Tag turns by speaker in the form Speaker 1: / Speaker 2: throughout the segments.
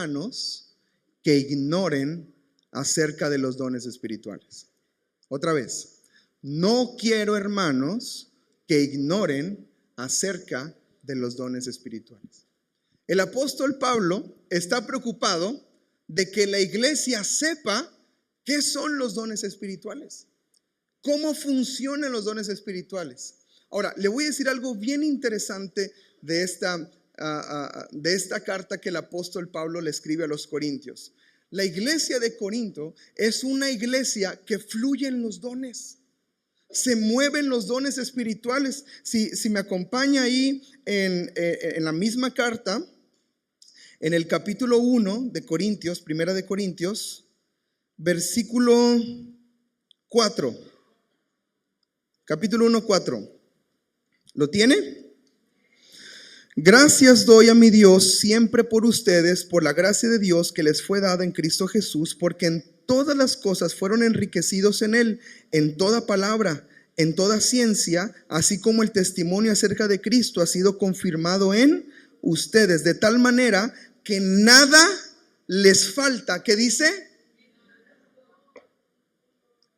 Speaker 1: hermanos que ignoren acerca de los dones espirituales. Otra vez, no quiero, hermanos, que ignoren acerca de los dones espirituales. El apóstol Pablo está preocupado de que la iglesia sepa qué son los dones espirituales, cómo funcionan los dones espirituales. Ahora, le voy a decir algo bien interesante de esta carta que el apóstol Pablo le escribe a los corintios. La iglesia de Corinto es una iglesia que fluye en los dones. Se mueven los dones espirituales. Si me acompaña ahí en la misma carta, en el capítulo 1 de Corintios, primera de Corintios, versículo 4. Capítulo 1, 4. ¿Lo tiene? Gracias doy a mi Dios siempre por ustedes, por la gracia de Dios que les fue dada en Cristo Jesús, porque en todas las cosas fueron enriquecidos en Él, en toda palabra, en toda ciencia, así como el testimonio acerca de Cristo ha sido confirmado en ustedes, de tal manera que nada les falta. ¿Qué dice?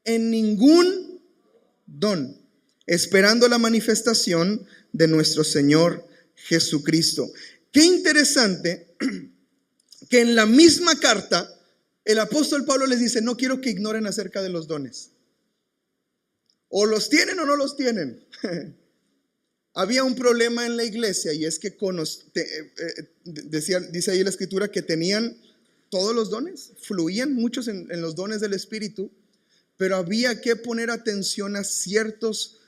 Speaker 1: En ningún don, esperando la manifestación de nuestro Señor Jesucristo. Qué interesante que en la misma carta el apóstol Pablo les dice: no quiero que ignoren acerca de los dones. O los tienen o no los tienen. Había un problema en la iglesia, y es que dice ahí la escritura que tenían todos los dones, fluían muchos en los dones del Espíritu, pero había que poner atención a ciertos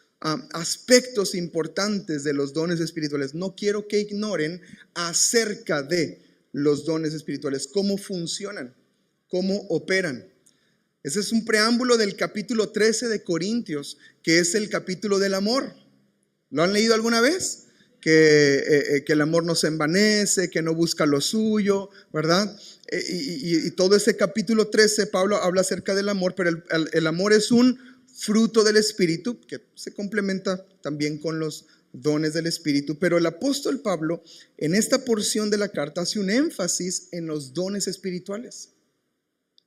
Speaker 1: aspectos importantes de los dones espirituales. No quiero que ignoren acerca de los dones espirituales, cómo funcionan, cómo operan. Ese es un preámbulo del capítulo 13 de Corintios, que es el capítulo del amor. ¿Lo han leído alguna vez? Que el amor no se envanece, que no busca lo suyo, ¿verdad? Y todo ese capítulo 13, Pablo habla acerca del amor, pero el amor es un fruto del Espíritu, que se complementa también con los dones del Espíritu. Pero el apóstol Pablo, en esta porción de la carta, hace un énfasis en los dones espirituales.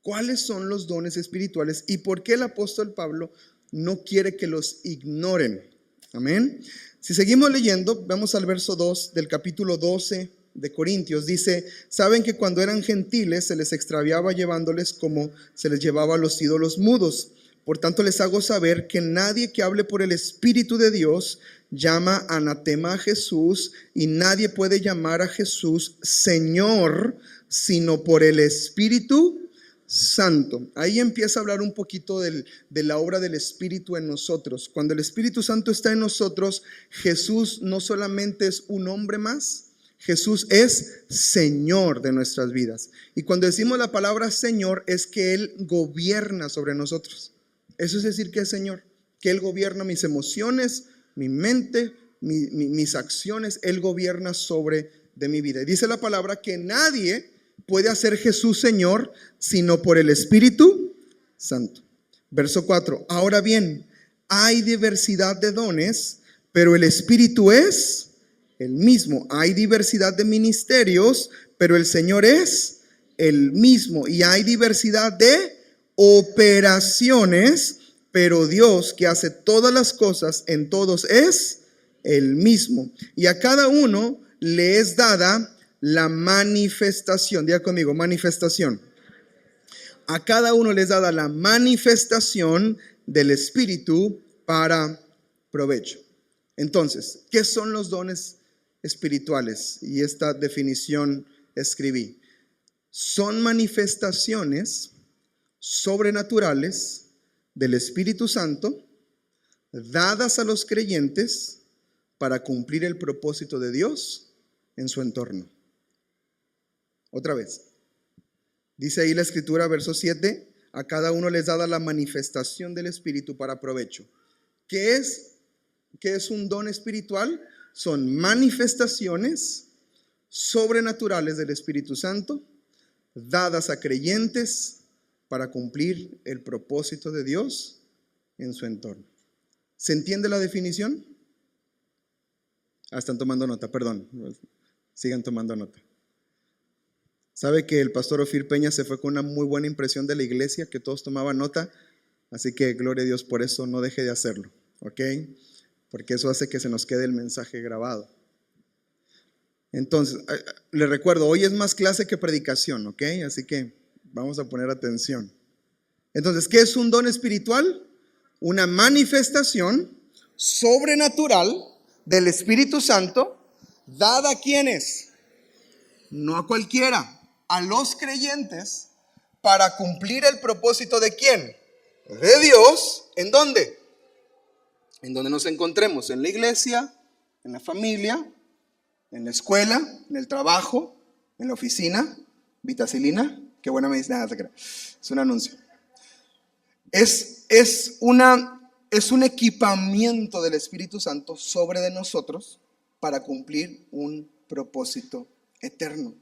Speaker 1: ¿Cuáles son los dones espirituales y por qué el apóstol Pablo no quiere que los ignoren? Amén. Si seguimos leyendo, vamos al verso 2 del capítulo 12 de Corintios. Dice: saben que cuando eran gentiles se les extraviaba llevándoles como se les llevaba a los ídolos mudos. Por tanto les hago saber que nadie que hable por el Espíritu de Dios llama anatema a Jesús, y nadie puede llamar a Jesús Señor sino por el Espíritu Santo. Ahí empieza a hablar un poquito de la obra del Espíritu en nosotros. Cuando el Espíritu Santo está en nosotros, Jesús no solamente es un hombre más, Jesús es Señor de nuestras vidas. Y cuando decimos la palabra Señor, es que Él gobierna sobre nosotros. Eso es decir que es Señor, que Él gobierna mis emociones, mi mente, mis acciones. Él gobierna sobre de mi vida. Y dice la palabra que nadie puede hacer Jesús Señor sino por el Espíritu Santo. Verso 4. Ahora bien, hay diversidad de dones, pero el Espíritu es el mismo. Hay diversidad de ministerios, pero el Señor es el mismo. Y hay diversidad de operaciones, pero Dios, que hace todas las cosas en todos, es el mismo. Y a cada uno le es dada la manifestación. Diga conmigo: manifestación. A cada uno les dada la manifestación del Espíritu para provecho. Entonces, ¿qué son los dones espirituales? Y esta definición escribí. Son manifestaciones sobrenaturales del Espíritu Santo dadas a los creyentes para cumplir el propósito de Dios en su entorno. Otra vez, dice ahí la escritura, verso 7, a cada uno les dada la manifestación del Espíritu para provecho. ¿Qué es un don espiritual? Son manifestaciones sobrenaturales del Espíritu Santo dadas a creyentes para cumplir el propósito de Dios en su entorno. ¿Se entiende la definición? Están tomando nota, perdón. Sigan tomando nota. Sabe que el pastor Ofir Peña se fue con una muy buena impresión de la iglesia, que todos tomaban nota. Así que gloria a Dios por eso, no deje de hacerlo, ¿ok? Porque eso hace que se nos quede el mensaje grabado. Entonces, le recuerdo, hoy es más clase que predicación, ¿ok? Así que vamos a poner atención. Entonces, ¿qué es un don espiritual? Una manifestación sobrenatural del Espíritu Santo, dada a quienes, no a cualquiera, a los creyentes, para cumplir el propósito de ¿quién? De Dios. ¿En dónde? En donde nos encontremos, en la iglesia, en la familia, en la escuela, en el trabajo, en la oficina. Vitacilina, qué buena medicina, es un anuncio. Es un equipamiento del Espíritu Santo sobre de nosotros para cumplir un propósito eterno.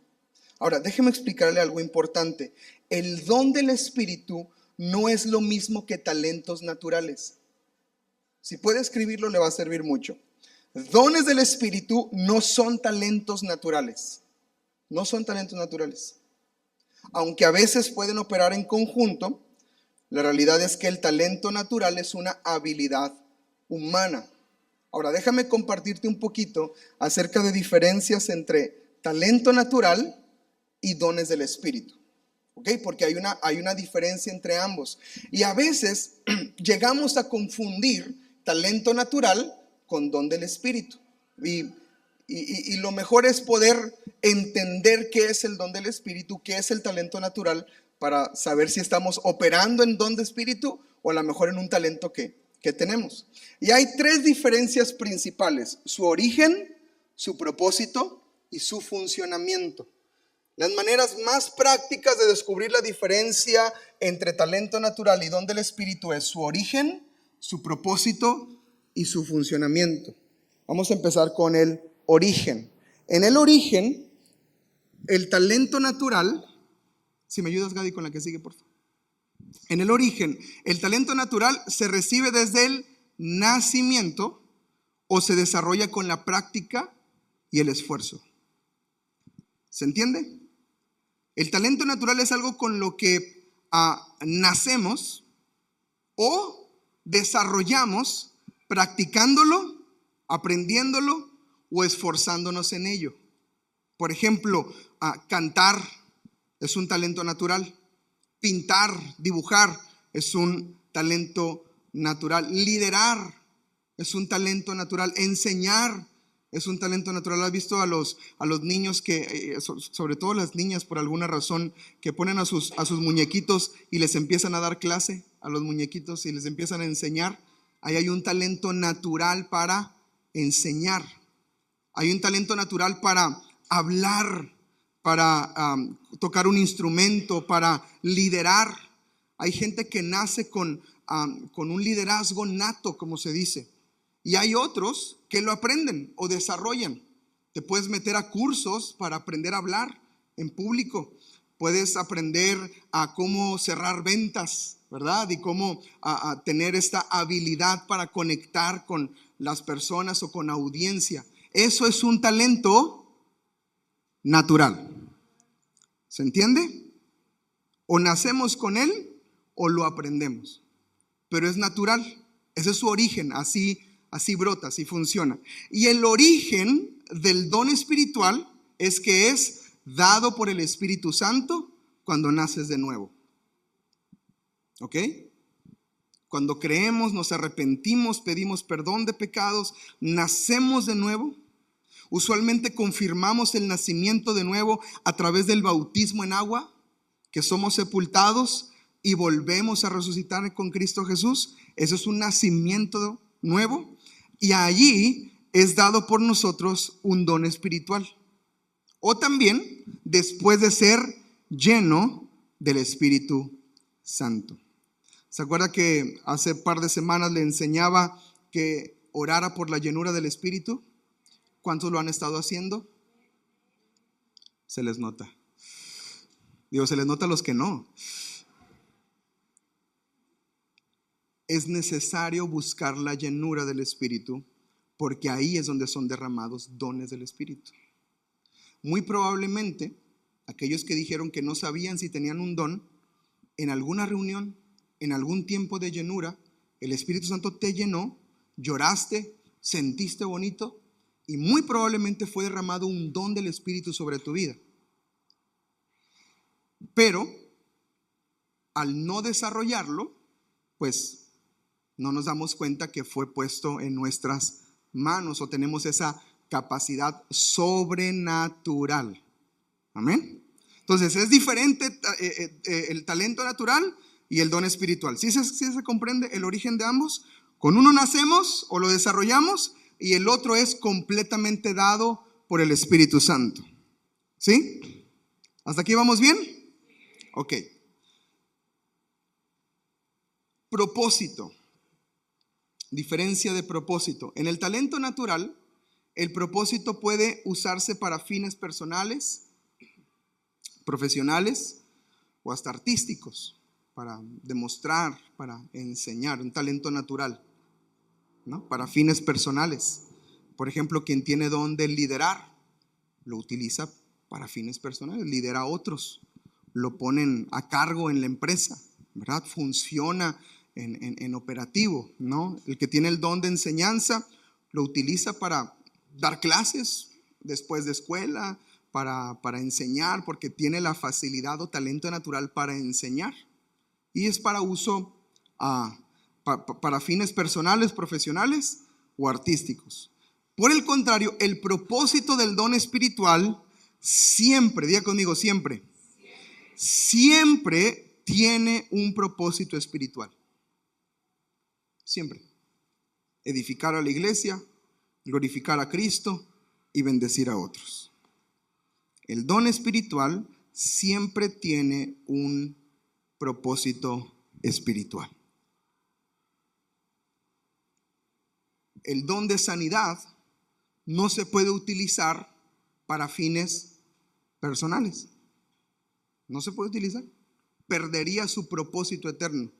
Speaker 1: Ahora, déjeme explicarle algo importante. El don del Espíritu no es lo mismo que talentos naturales. Si puede escribirlo, le va a servir mucho. Dones del Espíritu no son talentos naturales. No son talentos naturales. Aunque a veces pueden operar en conjunto, la realidad es que el talento natural es una habilidad humana. Ahora, déjame compartirte un poquito acerca de diferencias entre talento natural y dones del Espíritu. ¿Ok? Porque hay una diferencia entre ambos. Y a veces llegamos a confundir talento natural con don del Espíritu. Y lo mejor es poder entender qué es el don del Espíritu, qué es el talento natural, para saber si estamos operando en don de Espíritu o a lo mejor en un talento que tenemos. Y hay tres diferencias principales: su origen, su propósito y su funcionamiento. Las maneras más prácticas de descubrir la diferencia entre talento natural y don del Espíritu es su origen, su propósito y su funcionamiento. Vamos a empezar con el origen. En el origen, el talento natural, si me ayudas, Gadi, con la que sigue, por favor. En el origen, el talento natural se recibe desde el nacimiento o se desarrolla con la práctica y el esfuerzo. ¿Se entiende? El talento natural es algo con lo que nacemos o desarrollamos practicándolo, aprendiéndolo o esforzándonos en ello. Por ejemplo, cantar es un talento natural. Pintar, dibujar es un talento natural. Liderar es un talento natural. Enseñar es un talento natural. ¿Has visto a los niños que, sobre todo las niñas por alguna razón, que ponen a sus muñequitos y les empiezan a dar clase a los muñequitos y les empiezan a enseñar? Ahí hay un talento natural para enseñar. Hay un talento natural para hablar, para tocar un instrumento, para liderar. Hay gente que nace con un liderazgo nato, como se dice. Y hay otros que lo aprenden o desarrollan. Te puedes meter a cursos para aprender a hablar en público. Puedes aprender a cómo cerrar ventas, ¿verdad? Y cómo tener esta habilidad para conectar con las personas o con audiencia. Eso es un talento natural. ¿Se entiende? O nacemos con él o lo aprendemos. Pero es natural. Ese es su origen. Así brota, así funciona. Y el origen del don espiritual es que es dado por el Espíritu Santo cuando naces de nuevo. ¿Ok? Cuando creemos, nos arrepentimos, pedimos perdón de pecados, nacemos de nuevo. Usualmente confirmamos el nacimiento de nuevo a través del bautismo en agua, que somos sepultados y volvemos a resucitar con Cristo Jesús. Eso es un nacimiento nuevo. Y allí es dado por nosotros un don espiritual. O también después de ser lleno del Espíritu Santo. ¿Se acuerda que hace un par de semanas le enseñaba que orara por la llenura del Espíritu? ¿Cuántos lo han estado haciendo? Se les nota. Digo, se les nota a los que no. Es necesario buscar la llenura del Espíritu, porque ahí es donde son derramados dones del Espíritu. Muy probablemente aquellos que dijeron que no sabían si tenían un don, en alguna reunión, en algún tiempo de llenura, el Espíritu Santo te llenó, lloraste, sentiste bonito y muy probablemente fue derramado un don del Espíritu sobre tu vida. Pero al no desarrollarlo, pues no nos damos cuenta que fue puesto en nuestras manos o tenemos esa capacidad sobrenatural. Amén. Entonces es diferente el talento natural y el don espiritual. ¿Sí se comprende el origen de ambos? Con uno nacemos o lo desarrollamos y el otro es completamente dado por el Espíritu Santo. ¿Sí? ¿Hasta aquí vamos bien? Ok. Propósito. Diferencia de propósito. En el talento natural, el propósito puede usarse para fines personales, profesionales o hasta artísticos, para demostrar, para enseñar, un talento natural, ¿no? Para fines personales. Por ejemplo, quien tiene don de liderar, lo utiliza para fines personales, lidera a otros, lo ponen a cargo en la empresa, ¿verdad? Funciona en operativo, ¿no? El que tiene el don de enseñanza, lo utiliza para dar clases después de escuela, para enseñar, porque tiene la facilidad o talento natural para enseñar. Y es para uso, para fines personales, profesionales o artísticos. Por el contrario, el propósito del don espiritual siempre, diga conmigo, siempre tiene un propósito espiritual. Siempre. Edificar a la iglesia, glorificar a Cristo y bendecir a otros. El don espiritual siempre tiene un propósito espiritual. El don de sanidad no se puede utilizar para fines personales. No se puede utilizar. Perdería su propósito eterno.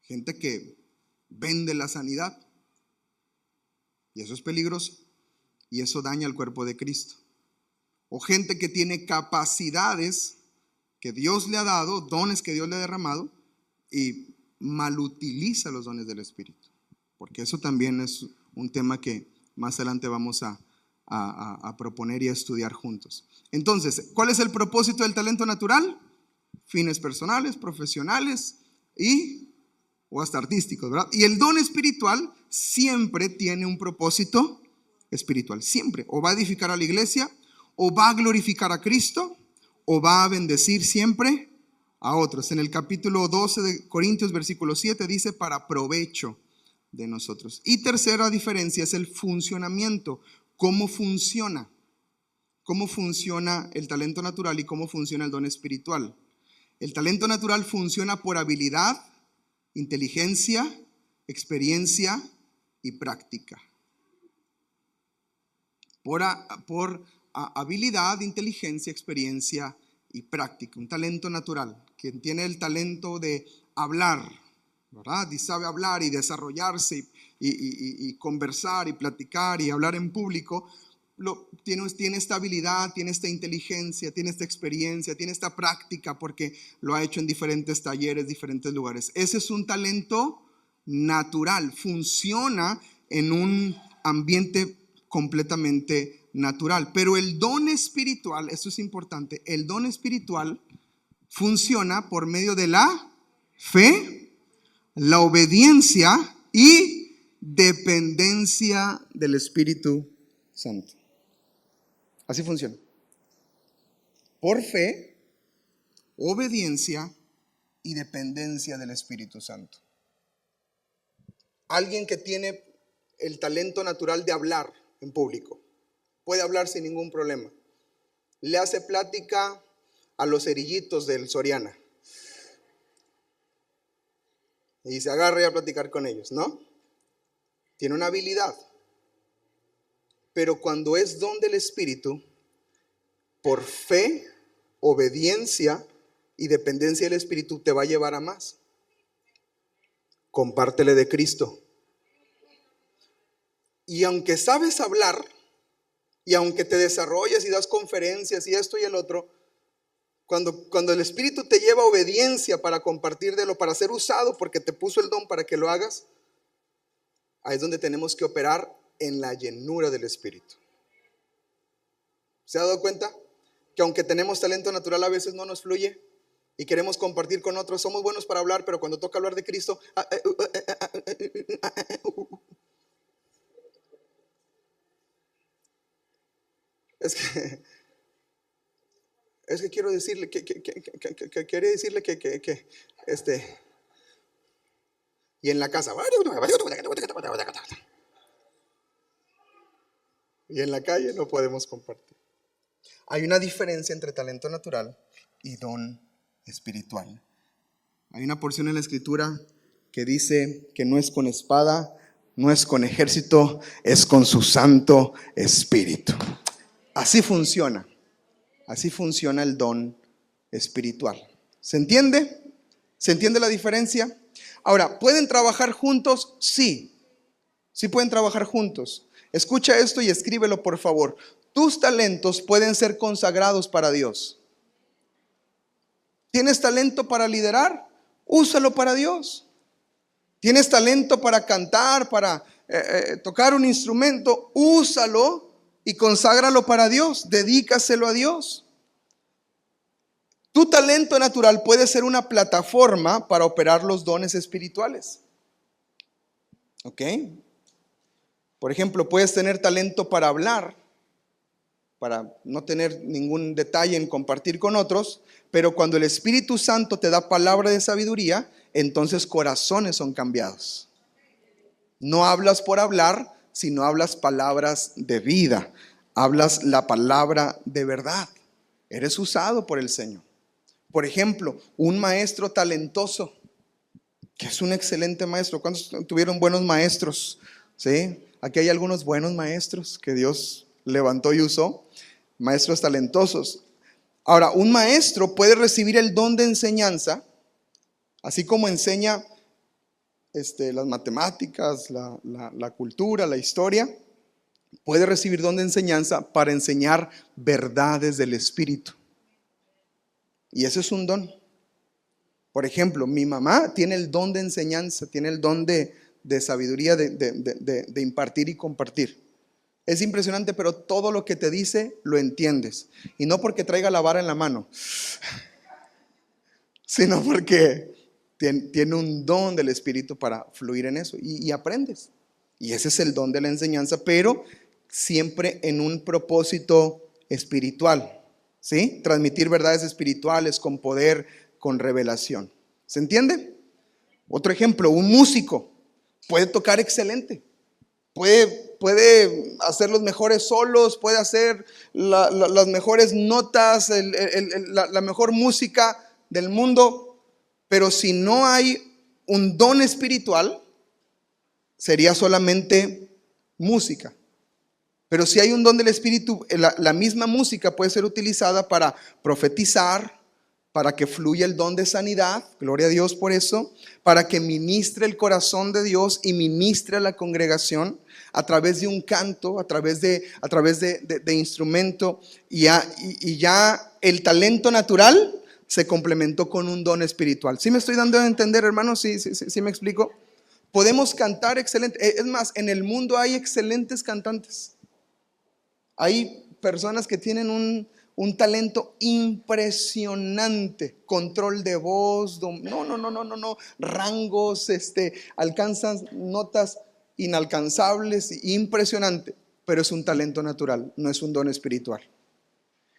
Speaker 1: Gente que vende la sanidad. Y eso es peligroso. Y eso daña al cuerpo de Cristo. O gente que tiene capacidades que Dios le ha dado, dones que Dios le ha derramado, y malutiliza los dones del Espíritu. Porque eso también es un tema que más adelante vamos a proponer y a estudiar juntos. Entonces, ¿cuál es el propósito del talento natural? Fines personales, profesionales o hasta artísticos, ¿verdad? Y el don espiritual siempre tiene un propósito espiritual, siempre. O va a edificar a la iglesia, o va a glorificar a Cristo, o va a bendecir siempre a otros. En el capítulo 12 de Corintios, versículo 7, dice para provecho de nosotros. Y tercera diferencia es el funcionamiento. ¿Cómo funciona? ¿Cómo funciona el talento natural y cómo funciona el don espiritual? El talento natural funciona por habilidad, inteligencia, experiencia y práctica. Por habilidad, inteligencia, experiencia y práctica. Un talento natural. Quien tiene el talento de hablar, ¿verdad? Y sabe hablar y desarrollarse y conversar y platicar y hablar en público, tiene esta habilidad, tiene esta inteligencia, tiene esta experiencia, tiene esta práctica porque lo ha hecho en diferentes talleres, diferentes lugares. Ese es un talento natural, funciona en un ambiente completamente natural. Pero el don espiritual, esto es importante, el don espiritual funciona por medio de la fe, la obediencia y dependencia del Espíritu Santo. Así funciona. Por fe, obediencia y dependencia del Espíritu Santo. Alguien que tiene el talento natural de hablar en público puede hablar sin ningún problema. Le hace plática a los cerillitos del Soriana y se agarra a platicar con ellos, ¿no? Tiene una habilidad. Pero cuando es don del Espíritu, por fe, obediencia y dependencia del Espíritu, te va a llevar a más. Compártele de Cristo. Y aunque sabes hablar, Y aunque te desarrolles y das conferencias y esto y el otro, cuando el Espíritu te lleva a obediencia para compartir de lo, para ser usado porque te puso el don para que lo hagas, ahí es donde tenemos que operar en la llenura del Espíritu. ¿Se ha dado cuenta? Que aunque tenemos talento natural, a veces no nos fluye y queremos compartir con otros. Somos buenos para hablar, pero cuando toca hablar de Cristo, es que quiero decirle que quiere decirle que y en la casa y en la calle no podemos compartir. Hay una diferencia entre talento natural y don espiritual. Hay una porción en la Escritura que dice que no es con espada, no es con ejército, es con su Santo Espíritu. Así funciona el don espiritual. ¿Se entiende? ¿Se entiende la diferencia? Ahora, ¿pueden trabajar juntos? Sí pueden trabajar juntos. Escucha esto y escríbelo, por favor. Tus talentos pueden ser consagrados para Dios. ¿Tienes talento para liderar? Úsalo para Dios. ¿Tienes talento para cantar, para tocar un instrumento? Úsalo y conságralo para Dios. Dedícaselo a Dios. Tu talento natural puede ser una plataforma para operar los dones espirituales. ¿Ok? Por ejemplo, puedes tener talento para hablar, para no tener ningún detalle en compartir con otros, pero cuando el Espíritu Santo te da palabra de sabiduría, entonces corazones son cambiados. No hablas por hablar, sino hablas palabras de vida, hablas la palabra de verdad. Eres usado por el Señor. Por ejemplo, un maestro talentoso, que es un excelente maestro. ¿Cuántos tuvieron buenos maestros? ¿Sí? Aquí hay algunos buenos maestros que Dios levantó y usó, maestros talentosos. Ahora, un maestro puede recibir el don de enseñanza, así como enseña las matemáticas, la cultura, la historia. Puede recibir don de enseñanza para enseñar verdades del Espíritu. Y ese es un don. Por ejemplo, mi mamá tiene el don de enseñanza, tiene el don de sabiduría, de impartir y compartir. Es impresionante, pero todo lo que te dice lo entiendes. Y no porque traiga la vara en la mano, sino porque tiene un don del Espíritu para fluir en eso. Y aprendes. Y ese es el don de la enseñanza, pero siempre en un propósito espiritual. ¿Sí? Transmitir verdades espirituales con poder, con revelación. ¿Se entiende? Otro ejemplo, un músico puede tocar excelente. Puede hacer los mejores solos, puede hacer las mejores notas, la mejor música del mundo, pero si no hay un don espiritual, sería solamente música. Pero si hay un don del Espíritu, la misma música puede ser utilizada para profetizar, para que fluya el don de sanidad, gloria a Dios por eso, para que ministre el corazón de Dios y ministre a la congregación a través de un canto, a través de instrumento, y ya el talento natural se complementó con un don espiritual. ¿Sí me estoy dando a entender, hermanos? ¿Sí me explico? Podemos cantar excelente. Es más, en el mundo hay excelentes cantantes. Hay personas que tienen un talento impresionante, control de voz, rangos, alcanzan notas inalcanzables, impresionante, pero es un talento natural, no es un don espiritual.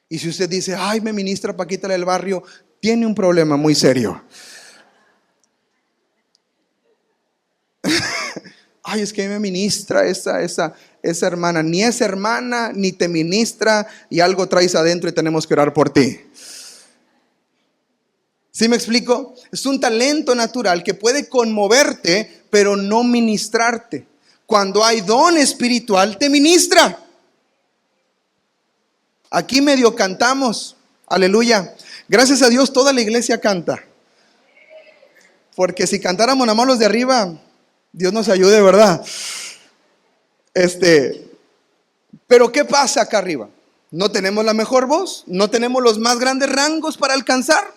Speaker 1: Y si usted dice, ay, me ministra Paquita del barrio, tiene un problema muy serio. Ay, es que me ministra esa hermana. Ni es hermana, ni te ministra, y algo traes adentro y tenemos que orar por ti. ¿Sí me explico? Es un talento natural que puede conmoverte, pero no ministrarte. Cuando hay don espiritual, te ministra. Aquí medio cantamos, aleluya. Gracias a Dios toda la iglesia canta. Porque si cantáramos nada más los de arriba, Dios nos ayude, ¿verdad? Pero ¿qué pasa acá arriba? No tenemos la mejor voz, no tenemos los más grandes rangos para alcanzar,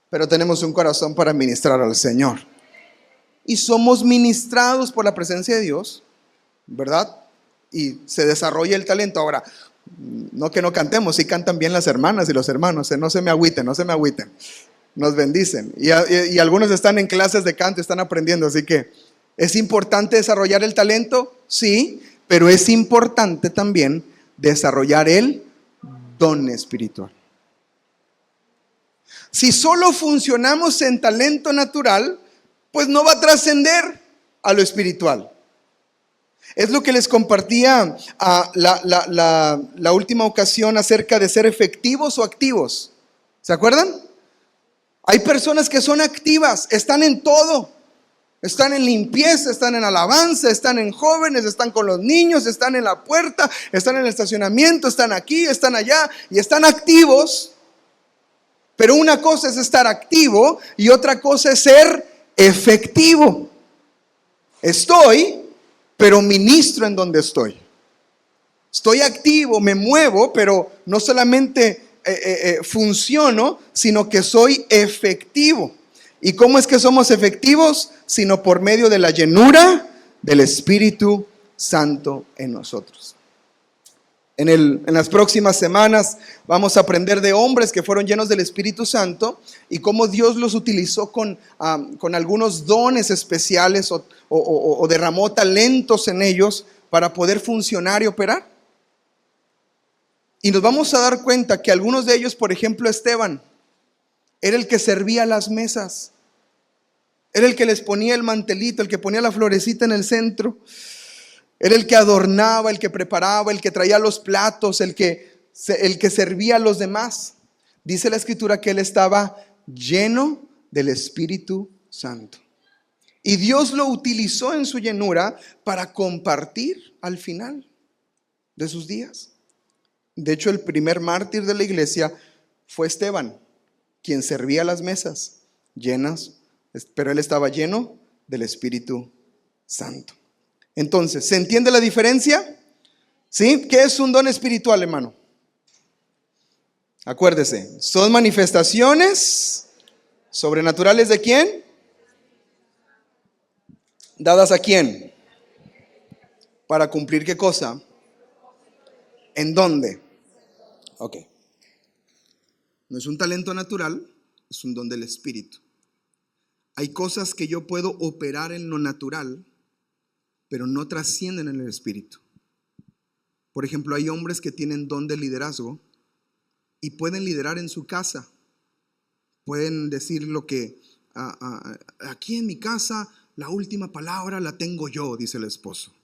Speaker 1: pero tenemos un corazón para ministrar al Señor. Y somos ministrados por la presencia de Dios, ¿verdad? Y se desarrolla el talento. Ahora, no que no cantemos, sí cantan bien las hermanas y los hermanos, no se me agüiten, no se me agüiten. Nos bendicen. Y algunos están en clases de canto, están aprendiendo, así que ¿es importante desarrollar el talento? Sí, pero es importante también desarrollar el don espiritual. Si solo funcionamos en talento natural, pues no va a trascender a lo espiritual. Es lo que les compartía la última ocasión acerca de ser efectivos o activos. ¿Se acuerdan? Hay personas que son activas, están en todo. Están en limpieza, están en alabanza, están en jóvenes, están con los niños, están en la puerta, están en el estacionamiento, están aquí, están allá y están activos. Pero una cosa es estar activo y otra cosa es ser efectivo. Estoy, pero ministro en donde estoy. Estoy activo, me muevo, pero no solamente funciono, sino que soy efectivo. ¿Y cómo es que somos efectivos? Sino por medio de la llenura del Espíritu Santo en nosotros. En las próximas semanas vamos a aprender de hombres que fueron llenos del Espíritu Santo y cómo Dios los utilizó con algunos dones especiales o derramó talentos en ellos para poder funcionar y operar. Y nos vamos a dar cuenta que algunos de ellos, por ejemplo, Esteban, era el que servía las mesas. Era el que les ponía el mantelito, el que ponía la florecita en el centro. Era el que adornaba, el que preparaba, el que traía los platos, el que servía a los demás. Dice la Escritura que él estaba lleno del Espíritu Santo. Y Dios lo utilizó en su llenura para compartir al final de sus días. De hecho, el primer mártir de la iglesia fue Esteban, quien servía las mesas llenas, pero él estaba lleno del Espíritu Santo. Entonces, ¿se entiende la diferencia? ¿Sí? ¿Qué es un don espiritual, hermano? Acuérdese, son manifestaciones sobrenaturales ¿de quién? ¿Dadas a quién? ¿Para cumplir qué cosa? ¿En dónde? Ok. No es un talento natural, es un don del Espíritu. Hay cosas que yo puedo operar en lo natural, pero no trascienden en el Espíritu. Por ejemplo, hay hombres que tienen don de liderazgo y pueden liderar en su casa. Pueden decir lo que aquí en mi casa la última palabra la tengo yo, dice el esposo.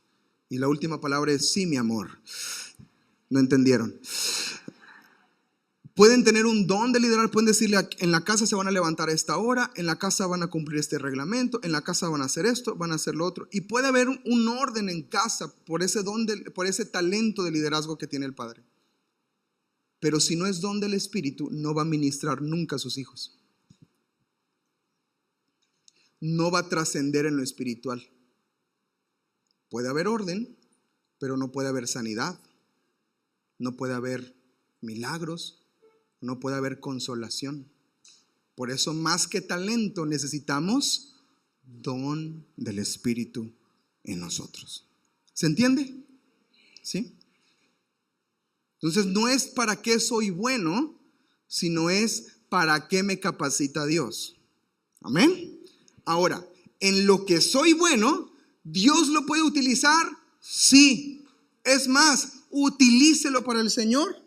Speaker 1: Y la última palabra es sí, mi amor. ¿No entendieron? Pueden tener un don de liderar, pueden decirle en la casa se van a levantar a esta hora, en la casa van a cumplir este reglamento, en la casa van a hacer esto, van a hacer lo otro. Y puede haber un orden en casa por ese por ese talento de liderazgo que tiene el padre. Pero si no es don del Espíritu, no va a ministrar nunca a sus hijos. No va a trascender en lo espiritual. Puede haber orden, pero no puede haber sanidad, no puede haber milagros, no puede haber consolación. Por eso, más que talento, necesitamos don del Espíritu en nosotros. ¿Se entiende? ¿Sí? Entonces, no es para qué soy bueno, sino es para qué me capacita Dios. Amén. Ahora, en lo que soy bueno, ¿Dios lo puede utilizar? Sí. Es más, utilícelo para el Señor.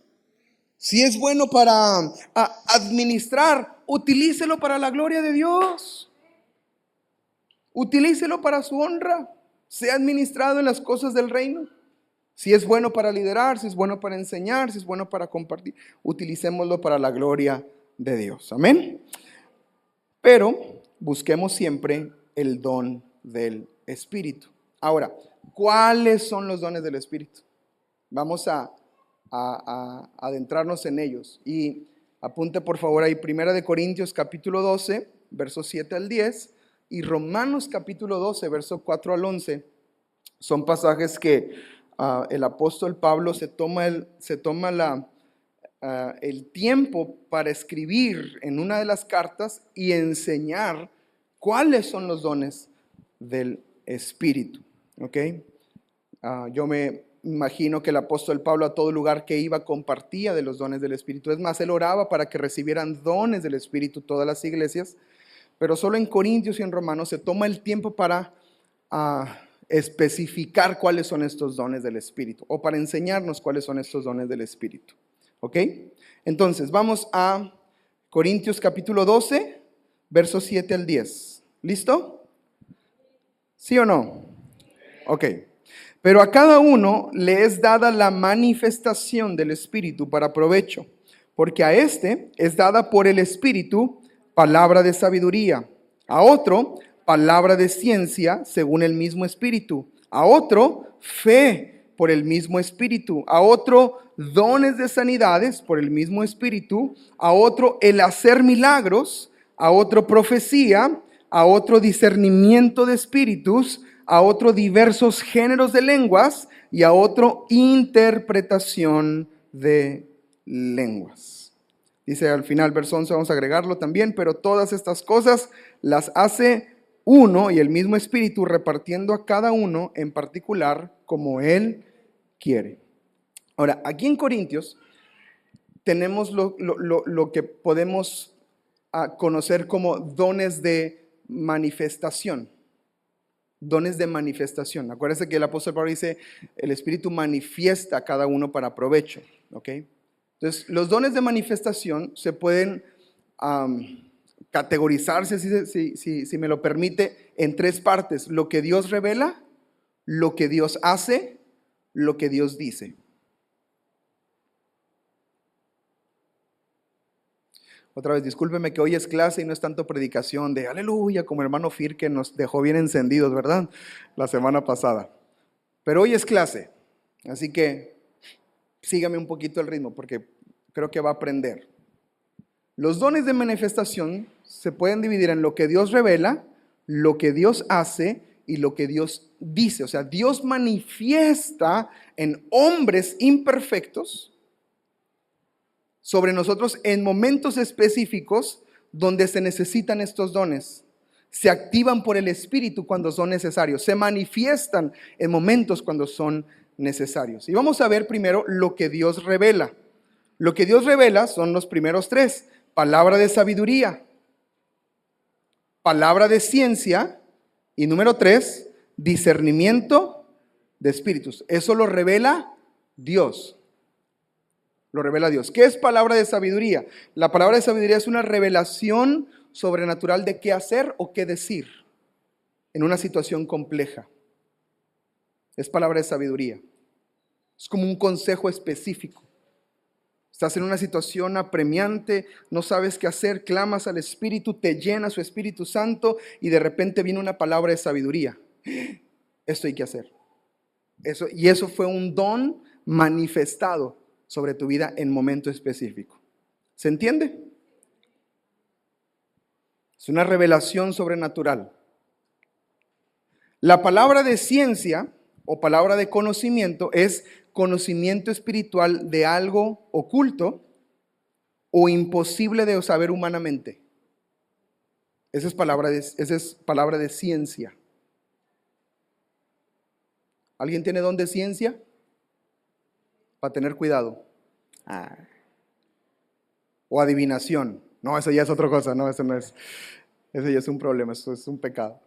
Speaker 1: Si es bueno para administrar, utilícelo para la gloria de Dios. Utilícelo para su honra. Sea administrado en las cosas del reino. Si es bueno para liderar, si es bueno para enseñar, si es bueno para compartir, utilicémoslo para la gloria de Dios. Amén. Pero busquemos siempre el don del Espíritu. Ahora, ¿cuáles son los dones del Espíritu? Vamos a adentrarnos en ellos. Y apunte por favor ahí 1 Corintios capítulo 12, versos 7 al 10 y Romanos capítulo 12, versos 4 al 11. Son pasajes que el apóstol Pablo se toma el tiempo para escribir en una de las cartas y enseñar cuáles son los dones del Espíritu. ¿Ok? Yo me imagino que el apóstol Pablo a todo lugar que iba compartía de los dones del Espíritu. Es más, él oraba para que recibieran dones del Espíritu todas las iglesias, pero solo en Corintios y en Romanos se toma el tiempo para especificar cuáles son estos dones del Espíritu o para enseñarnos cuáles son estos dones del Espíritu. ¿Ok? Entonces, vamos a Corintios capítulo 12, versos 7 al 10. ¿Listo? ¿Sí o no? Ok. Pero a cada uno le es dada la manifestación del Espíritu para provecho, porque a este es dada por el Espíritu palabra de sabiduría, a otro palabra de ciencia según el mismo Espíritu, a otro fe por el mismo Espíritu, a otro dones de sanidades por el mismo Espíritu, a otro el hacer milagros, a otro profecía, a otro discernimiento de espíritus, a otro diversos géneros de lenguas y a otro interpretación de lenguas. Dice al final, verso 11, vamos a agregarlo también, pero todas estas cosas las hace uno y el mismo Espíritu, repartiendo a cada uno en particular como Él quiere. Ahora, aquí en Corintios tenemos lo que podemos conocer como dones de manifestación. Dones de manifestación. Acuérdense que el apóstol Pablo dice, el Espíritu manifiesta a cada uno para provecho. ¿Ok? Entonces, los dones de manifestación se pueden categorizarse, si me lo permite, en tres partes. Lo que Dios revela, lo que Dios hace, lo que Dios dice. Otra vez, discúlpeme que hoy es clase y no es tanto predicación de aleluya, como hermano Fir que nos dejó bien encendidos, ¿verdad? La semana pasada. Pero hoy es clase, así que sígame un poquito el ritmo porque creo que va a aprender. Los dones de manifestación se pueden dividir en lo que Dios revela, lo que Dios hace y lo que Dios dice. O sea, Dios manifiesta en hombres imperfectos sobre nosotros en momentos específicos donde se necesitan estos dones. Se activan por el Espíritu cuando son necesarios. Se manifiestan en momentos cuando son necesarios. Y vamos a ver primero lo que Dios revela. Lo que Dios revela son los primeros tres. Palabra de sabiduría, palabra de ciencia y número 3, discernimiento de espíritus. Eso lo revela Dios. Lo revela Dios. ¿Qué es palabra de sabiduría? La palabra de sabiduría es una revelación sobrenatural de qué hacer o qué decir en una situación compleja. Es palabra de sabiduría. Es como un consejo específico. Estás en una situación apremiante, no sabes qué hacer, clamas al Espíritu, te llena su Espíritu Santo y de repente viene una palabra de sabiduría. Esto hay que hacer. Y eso fue un don manifestado sobre tu vida en momento específico. ¿Se entiende? Es una revelación sobrenatural. La palabra de ciencia o palabra de conocimiento es conocimiento espiritual de algo oculto o imposible de saber humanamente. Esa es palabra de ciencia. ¿Alguien tiene don de ciencia? Para tener cuidado. O adivinación. No, eso ya es otra cosa. No, eso no es. Eso ya es un problema, eso es un pecado.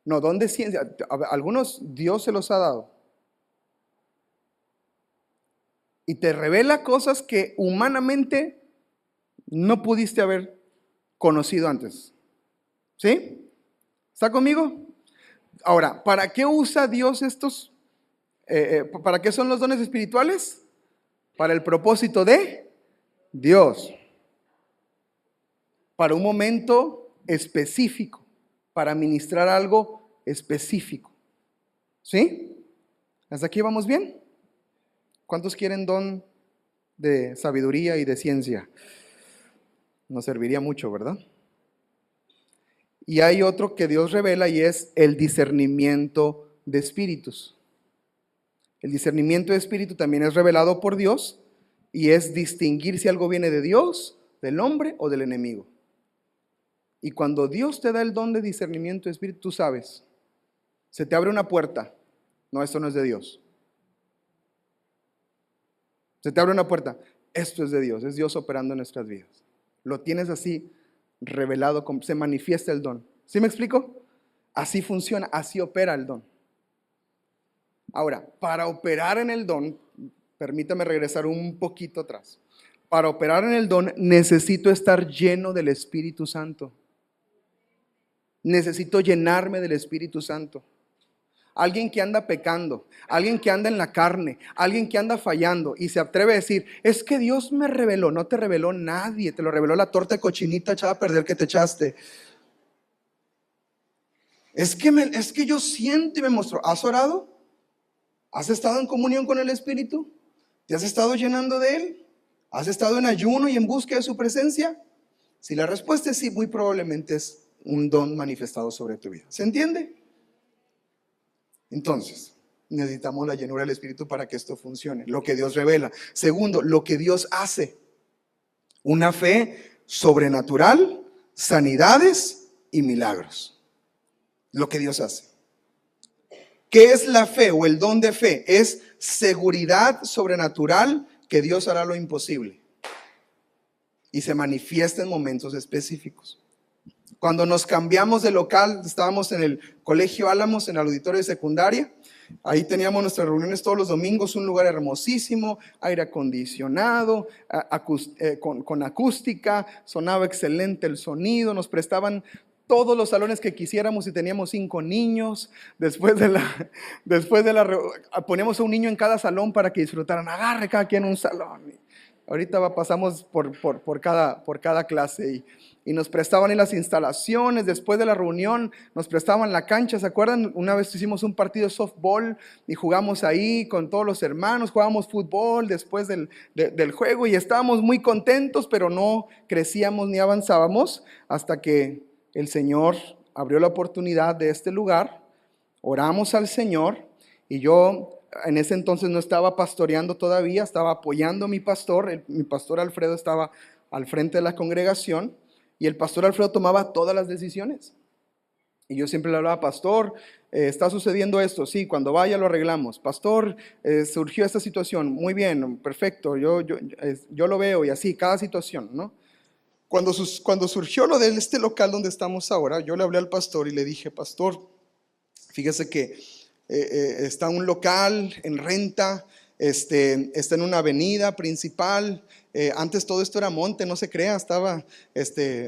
Speaker 1: No, don de ciencia. Algunos Dios se los ha dado. Y te revela cosas que humanamente no pudiste haber conocido antes. ¿Sí? ¿Está conmigo? Ahora, ¿para qué usa Dios estos? ¿Para qué son los dones espirituales? Para el propósito de Dios. Para un momento específico. Para ministrar algo específico. ¿Sí? ¿Hasta aquí vamos bien? ¿Cuántos quieren don de sabiduría y de ciencia? Nos serviría mucho, ¿verdad? Y hay otro que Dios revela y es el discernimiento de espíritus. El discernimiento de espíritu también es revelado por Dios y es distinguir si algo viene de Dios, del hombre o del enemigo. Y cuando Dios te da el don de discernimiento de espíritu, tú sabes, se te abre una puerta. No, esto no es de Dios. Se te abre una puerta. Esto es de Dios, es Dios operando en nuestras vidas. Lo tienes así revelado, se manifiesta el don. ¿Sí me explico? Así funciona, así opera el don. Ahora, para operar en el don, permítame regresar un poquito atrás. Para operar en el don necesito estar lleno del Espíritu Santo. Necesito llenarme del Espíritu Santo. Alguien que anda pecando, alguien que anda en la carne, alguien que anda fallando y se atreve a decir, es que Dios me reveló. No te reveló nadie, te lo reveló la torta de cochinita echada a perder que te echaste. Es que yo siento y me mostró. ¿Has orado? ¿Has estado en comunión con el Espíritu? ¿Te has estado llenando de Él? ¿Has estado en ayuno y en búsqueda de su presencia? Si la respuesta es sí, muy probablemente es un don manifestado sobre tu vida. ¿Se entiende? Entonces, necesitamos la llenura del Espíritu para que esto funcione. Lo que Dios revela. Segundo, lo que Dios hace. Una fe sobrenatural, sanidades y milagros. Lo que Dios hace. ¿Qué es la fe o el don de fe? Es seguridad sobrenatural que Dios hará lo imposible y se manifiesta en momentos específicos. Cuando nos cambiamos de local, estábamos en el Colegio Álamos, en el auditorio de secundaria. Ahí teníamos nuestras reuniones todos los domingos, un lugar hermosísimo, aire acondicionado, con acústica, sonaba excelente el sonido, nos prestaban todos los salones que quisiéramos y teníamos 5 niños. Después de la poníamos a un niño en cada salón para que disfrutaran. Agarre cada quien un salón. Ahorita pasamos por cada clase y nos prestaban en las instalaciones. Después de la reunión nos prestaban la cancha. ¿Se acuerdan? Una vez hicimos un partido de softball y jugamos ahí con todos los hermanos. Jugábamos fútbol después del juego y estábamos muy contentos, pero no crecíamos ni avanzábamos hasta que el Señor abrió la oportunidad de este lugar. Oramos al Señor y yo en ese entonces no estaba pastoreando todavía, estaba apoyando a mi pastor. Mi pastor Alfredo estaba al frente de la congregación y el pastor Alfredo tomaba todas las decisiones. Y yo siempre le hablaba, pastor, está sucediendo esto, sí, cuando vaya lo arreglamos. Pastor, surgió esta situación, muy bien, perfecto, yo lo veo y así, cada situación, ¿no? Cuando surgió lo de este local donde estamos ahora, yo le hablé al pastor y le dije, pastor, fíjese que está un local en renta, está en una avenida principal. Antes todo esto era monte, no se crea,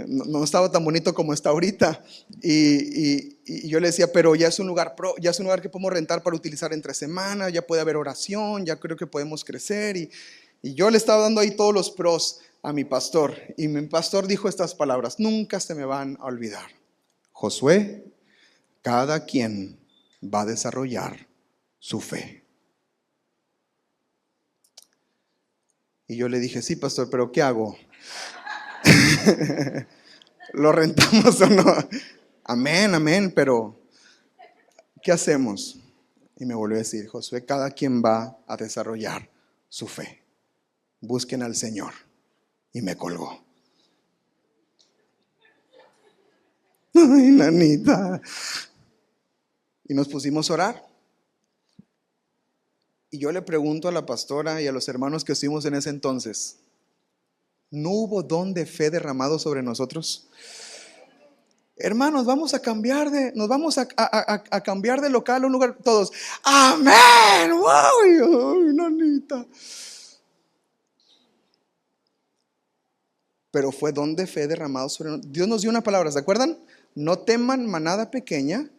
Speaker 1: no estaba tan bonito como está ahorita. Y yo le decía, pero ya es un lugar que podemos rentar para utilizar entre semana, ya puede haber oración, ya creo que podemos crecer. Y yo le estaba dando ahí todos los pros a mi pastor. Y mi pastor dijo estas palabras, nunca se me van a olvidar. Josué, cada quien va a desarrollar su fe. Y yo le dije, sí, pastor, pero ¿qué hago? ¿Lo rentamos o no? Amén, pero ¿qué hacemos? Y me volvió a decir, Josué, cada quien va a desarrollar su fe. Busquen al Señor. Y me colgó. Ay, nanita. Y nos pusimos a orar. Y yo le pregunto a la pastora y a los hermanos que estuvimos en ese entonces, ¿no hubo don de fe derramado sobre nosotros? Hermanos, nos vamos a cambiar de local a un lugar, todos, amén, wow, ay, nanita. Pero fue don de fe derramado sobre nosotros. Dios nos dio una palabra, ¿se acuerdan? No teman manada pequeña,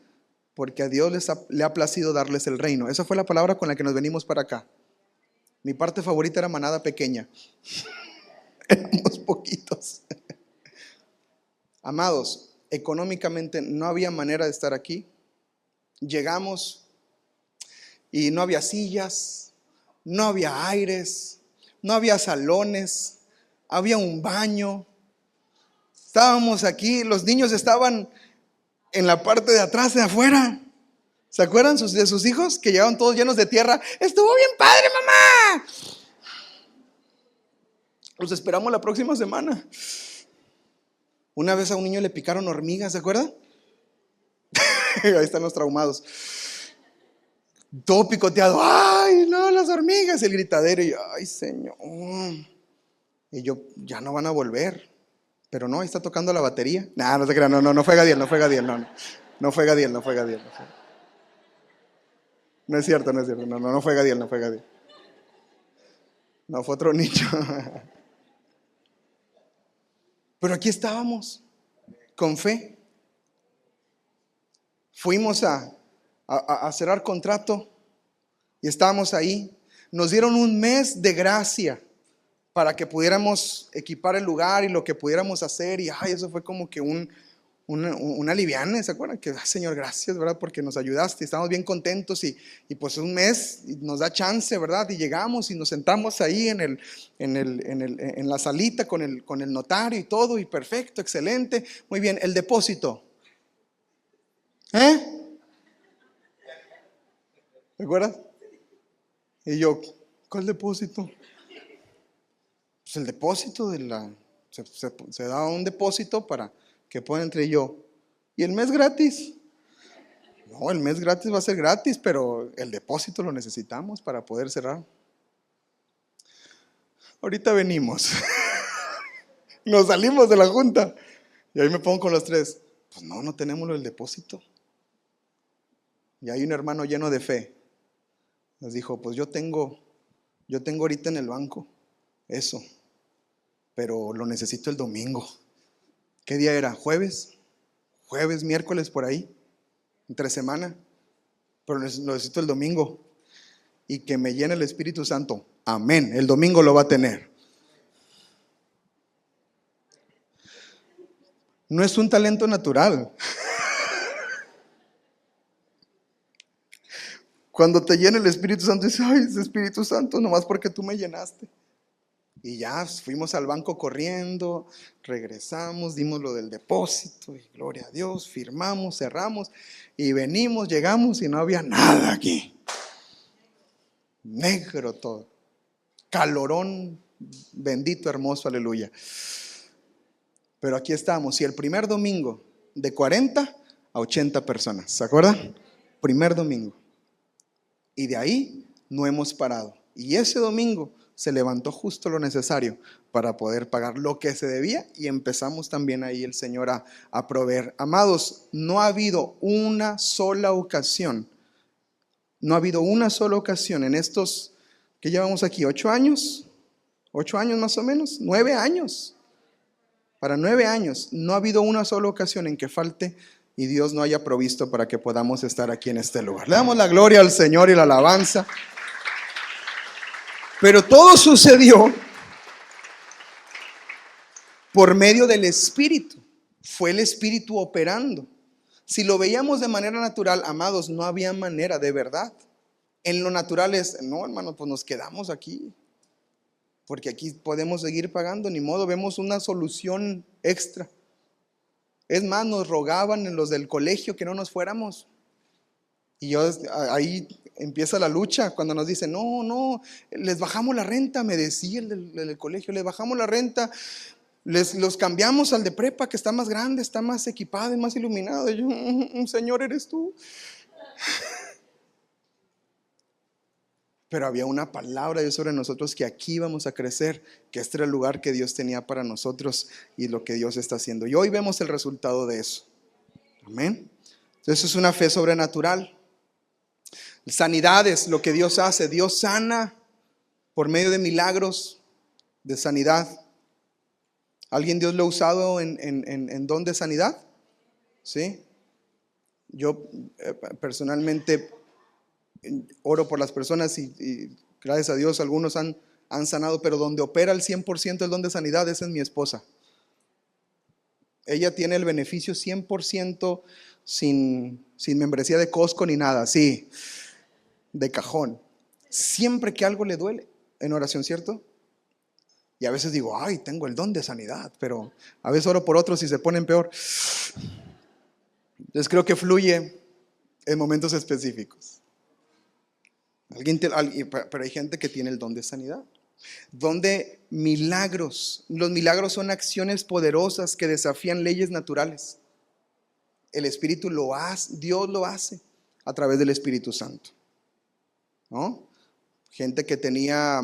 Speaker 1: porque a Dios le ha placido darles el reino. Esa fue la palabra con la que nos venimos para acá. Mi parte favorita era manada pequeña. Éramos poquitos. Amados, económicamente no había manera de estar aquí. Llegamos y no había sillas, no había aires, no había salones, había un baño. Estábamos aquí, los niños estaban en la parte de atrás, de afuera. ¿Se acuerdan de sus hijos que llegaron todos llenos de tierra? Estuvo bien padre, mamá. Los esperamos la próxima semana. Una vez a un niño le picaron hormigas, ¿se acuerdan? Ahí están los traumados. Todo picoteado. Ay, no, las hormigas. El gritadero. Y ay, Señor. Y yo, ya no van a volver. Pero no, ahí está tocando la batería. Nah, no se crean, no fue Gadiel, no fue Gadiel, no fue Gadiel, no fue Gadiel. No es cierto, no fue Gadiel, no fue Gadiel. No, fue otro niño. Pero aquí estábamos, con fe. Fuimos a cerrar contrato y estábamos ahí. Nos dieron un mes de gracia para que pudiéramos equipar el lugar y lo que pudiéramos hacer. Y eso fue como que una liviana, ¿se acuerdan? Que, Señor, gracias, ¿verdad? Porque nos ayudaste, estamos bien contentos y pues un mes nos da chance, ¿verdad? Y llegamos y nos sentamos ahí en la salita con el notario y todo, y perfecto, excelente, muy bien. El depósito, ¿te acuerdas? Y yo, ¿cuál depósito? Pues el depósito se da un depósito para que pueda entre yo. ¿Y el mes gratis? No, el mes gratis va a ser gratis, pero el depósito lo necesitamos para poder cerrar. Ahorita venimos. Nos salimos de la junta. Y ahí me pongo con los tres. Pues no tenemos el depósito. Y hay un hermano lleno de fe. Nos dijo, pues yo tengo ahorita en el banco eso, pero lo necesito el domingo. ¿Qué día era? ¿Jueves? Miércoles, por ahí, entre semana, pero lo necesito el domingo. Y que me llene el Espíritu Santo. Amén, el domingo lo va a tener. No es un talento natural. Cuando te llena el Espíritu Santo, dices, ay, ese Espíritu Santo, nomás porque tú me llenaste. Y ya fuimos al banco corriendo, regresamos, dimos lo del depósito, y gloria a Dios, firmamos, cerramos, y venimos, llegamos y no había nada aquí. Negro todo. Calorón, bendito, hermoso, aleluya. Pero aquí estamos, y el primer domingo, de 40 a 80 personas, ¿se acuerdan? Primer domingo. Y de ahí no hemos parado. Y ese domingo se levantó justo lo necesario para poder pagar lo que se debía, y empezamos también ahí el Señor a proveer. Amados, no ha habido una sola ocasión en estos que llevamos aquí, 8 años más o menos, 9 años. Para 9 años no ha habido una sola ocasión en que falte y Dios no haya provisto para que podamos estar aquí en este lugar. Le damos la gloria al Señor y la alabanza. Pero todo sucedió por medio del Espíritu. Fue el Espíritu operando. Si lo veíamos de manera natural, amados, no había manera, de verdad. En lo natural es, no, hermano, pues nos quedamos aquí, porque aquí podemos seguir pagando, ni modo, vemos una solución extra. Es más, nos rogaban en los del colegio que no nos fuéramos. Y ahí empieza la lucha cuando nos dicen, no, les bajamos la renta, me decía el del colegio, les bajamos la renta, los cambiamos al de prepa, que está más grande, está más equipado y más iluminado. Y yo, Señor, eres tú. Pero había una palabra de Dios sobre nosotros, que aquí íbamos a crecer, que este era el lugar que Dios tenía para nosotros y lo que Dios está haciendo. Y hoy vemos el resultado de eso. Amén. Entonces es una fe sobrenatural. Sanidad es lo que Dios hace. Dios sana por medio de milagros de sanidad. ¿Alguien Dios lo ha usado en don de sanidad? ¿Sí? Yo personalmente oro por las personas y gracias a Dios algunos han sanado, pero donde opera el 100% el don de sanidad, esa es mi esposa. Ella tiene el beneficio 100% sin membresía de Costco ni nada, sí, de cajón. Siempre que algo le duele en oración, ¿cierto? Y a veces digo, ay, tengo el don de sanidad, pero a veces oro por otros y se ponen peor. Entonces creo que fluye en momentos específicos. Pero hay gente que tiene el don de sanidad. Don de milagros. Los milagros son acciones poderosas que desafían leyes naturales. El Espíritu lo hace, Dios lo hace a través del Espíritu Santo, ¿no? Gente que tenía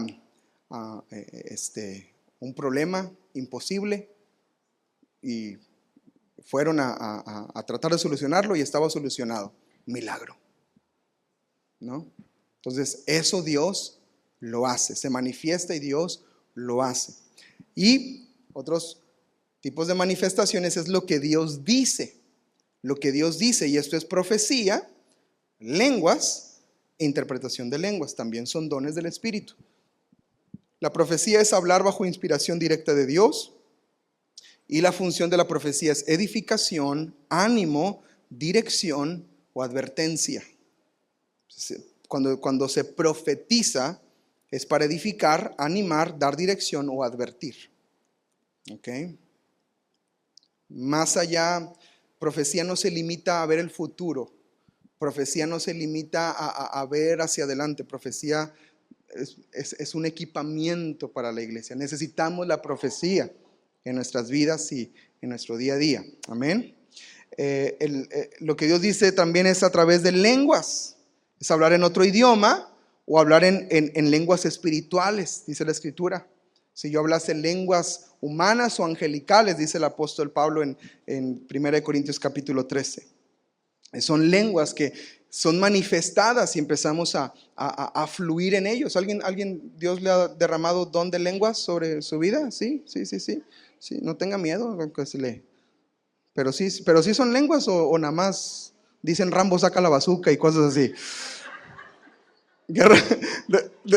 Speaker 1: un problema imposible y fueron a tratar de solucionarlo y estaba solucionado. Milagro, ¿no? Entonces, eso Dios lo hace, se manifiesta y Dios lo hace. Y otros tipos de manifestaciones es lo que Dios dice. Lo que Dios dice, y esto es profecía, lenguas e interpretación de lenguas, también son dones del Espíritu. La profecía es hablar bajo inspiración directa de Dios, y la función de la profecía es edificación, ánimo, dirección o advertencia. Cuando se profetiza es para edificar, animar, dar dirección o advertir. ¿Ok? Más allá, profecía no se limita a ver el futuro. Profecía no se limita a ver hacia adelante. Profecía es un equipamiento para la iglesia. Necesitamos la profecía en nuestras vidas y en nuestro día a día. Amén. Lo que Dios dice también es a través de lenguas. Es hablar en otro idioma o hablar en lenguas espirituales, dice la Escritura. Si yo hablase lenguas humanas o angelicales, dice el apóstol Pablo en 1 Corintios capítulo 13. Son lenguas que son manifestadas y empezamos a fluir en ellos. ¿Alguien, Dios le ha derramado don de lenguas sobre su vida? Sí, no tenga miedo. Pero sí son lenguas o nada más dicen Rambo saca la bazuca y cosas así. Guerra,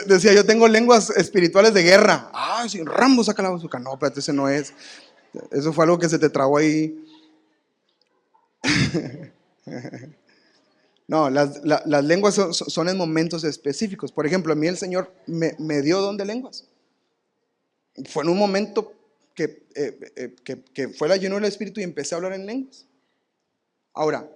Speaker 1: decía yo tengo lenguas espirituales de guerra. Sí, Rambo saca la bazuca. No, espérate, ese no es. Eso fue algo que se te tragó ahí. No, las lenguas son en momentos específicos. Por ejemplo, a mí el Señor me dio don de lenguas. Fue en un momento que fue la llenura del Espíritu y empecé a hablar en lenguas. Ahora,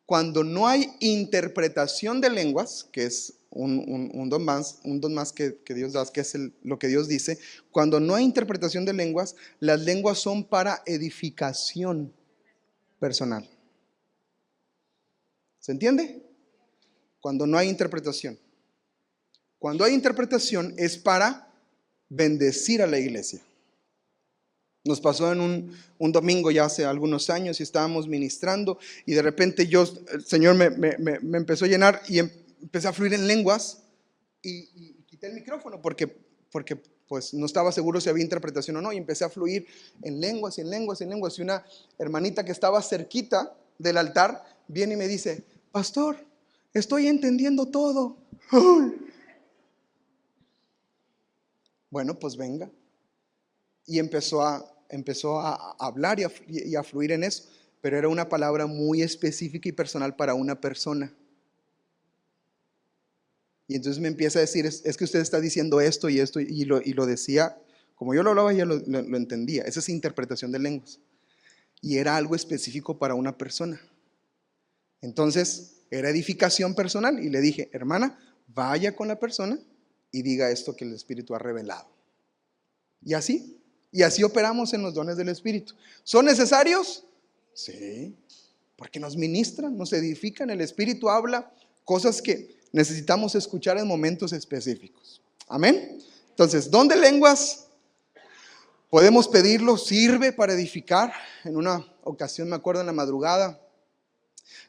Speaker 1: cuando no hay interpretación de lenguas, que es un don más que Dios da, que es lo que Dios dice, cuando no hay interpretación de lenguas, las lenguas son para edificación personal. ¿Se entiende? Cuando no hay interpretación. Cuando hay interpretación es para bendecir a la iglesia. Nos pasó en un domingo ya hace algunos años y estábamos ministrando y de repente el Señor me empezó a llenar y empecé a fluir en lenguas y quité el micrófono porque pues no estaba seguro si había interpretación o no y empecé a fluir en lenguas y una hermanita que estaba cerquita del altar viene y me dice: pastor, estoy entendiendo todo. Bueno, pues venga. Y empezó a hablar y a fluir en eso, pero era una palabra muy específica y personal para una persona. Y entonces me empieza a decir, es que usted está diciendo esto y esto, y lo decía, como yo lo hablaba, ella lo entendía. Esa es interpretación de lenguas. Y era algo específico para una persona. Entonces, era edificación personal. Y le dije: hermana, vaya con la persona y diga esto que el Espíritu ha revelado. Y así operamos en los dones del Espíritu. ¿Son necesarios? Sí, porque nos ministran, nos edifican. El Espíritu habla cosas que necesitamos escuchar en momentos específicos. Amén. Entonces, don de lenguas, podemos pedirlo, sirve para edificar. En una ocasión, me acuerdo, en la madrugada,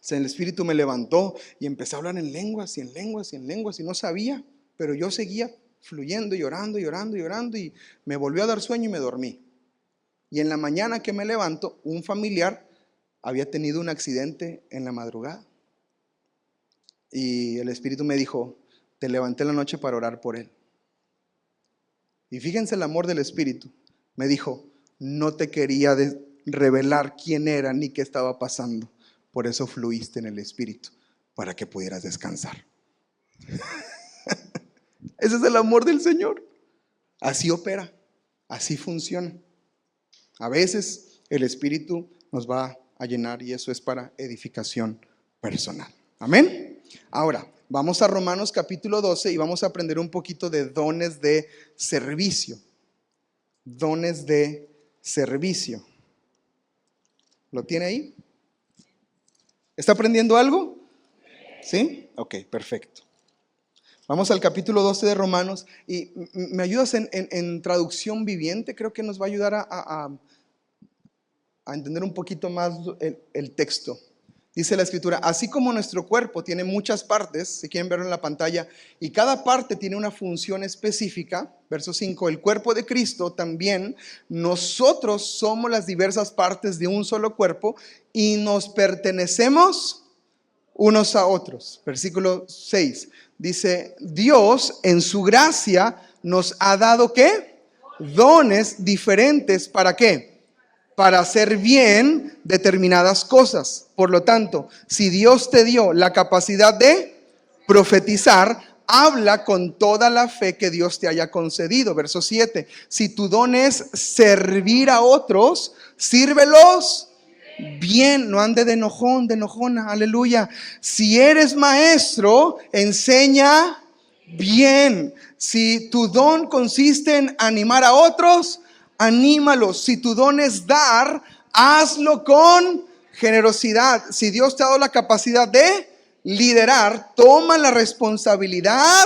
Speaker 1: el Espíritu me levantó y empecé a hablar en lenguas y no sabía, pero yo seguía fluyendo y orando y me volvió a dar sueño y me dormí. Y en la mañana que me levanto, un familiar había tenido un accidente en la madrugada y el Espíritu me dijo: te levanté en la noche para orar por él. Y fíjense el amor del Espíritu. Me dijo: no te quería revelar quién era ni qué estaba pasando, por eso fluiste en el Espíritu, para que pudieras descansar. Ese es el amor del Señor. Así opera, así funciona. A veces el Espíritu nos va a llenar y eso es para edificación personal. Amén. Ahora, vamos a Romanos capítulo 12 y vamos a aprender un poquito de dones de servicio. Dones de servicio. ¿Lo tiene ahí? ¿Está aprendiendo algo? ¿Sí? Ok, perfecto. Vamos al capítulo 12 de Romanos y me ayudas en traducción viviente. Creo que nos va a ayudar a entender un poquito más el texto. Dice la escritura: así como nuestro cuerpo tiene muchas partes, si quieren verlo en la pantalla, y cada parte tiene una función específica, verso 5, el cuerpo de Cristo también, nosotros somos las diversas partes de un solo cuerpo y nos pertenecemos unos a otros. Versículo 6, dice: Dios en su gracia nos ha dado ¿qué? Dones diferentes. ¿Para qué? Para hacer bien determinadas cosas. Por lo tanto, si Dios te dio la capacidad de profetizar, habla con toda la fe que Dios te haya concedido. Verso 7, si tu don es servir a otros, sírvelos bien, no ande de enojón, de enojona, aleluya. Si eres maestro, enseña bien. Si tu don consiste en animar a otros, anímalos. Si tu don es dar, hazlo con generosidad. Si Dios te ha dado la capacidad de liderar, toma la responsabilidad.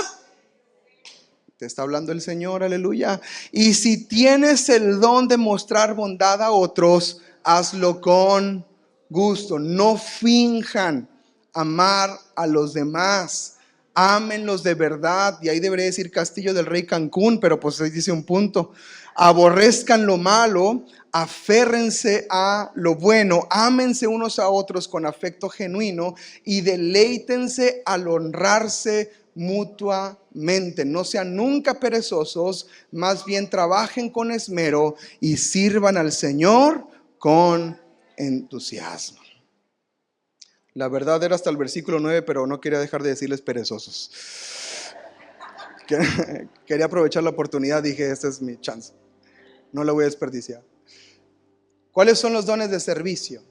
Speaker 1: Te está hablando el Señor, aleluya. Y si tienes el don de mostrar bondad a otros, hazlo con gusto. No finjan amar a los demás. Ámenlos de verdad. Y ahí debería decir Castillo del Rey Cancún, pero pues ahí dice un punto. Aborrezcan lo malo, aférrense a lo bueno, ámense unos a otros con afecto genuino y deleítense al honrarse mutuamente. No sean nunca perezosos, más bien trabajen con esmero y sirvan al Señor con entusiasmo. La verdad era hasta el versículo 9, pero no quería dejar de decirles perezosos. Quería aprovechar la oportunidad, dije, esta es mi chance. No la voy a desperdiciar. ¿Cuáles son los dones de servicio?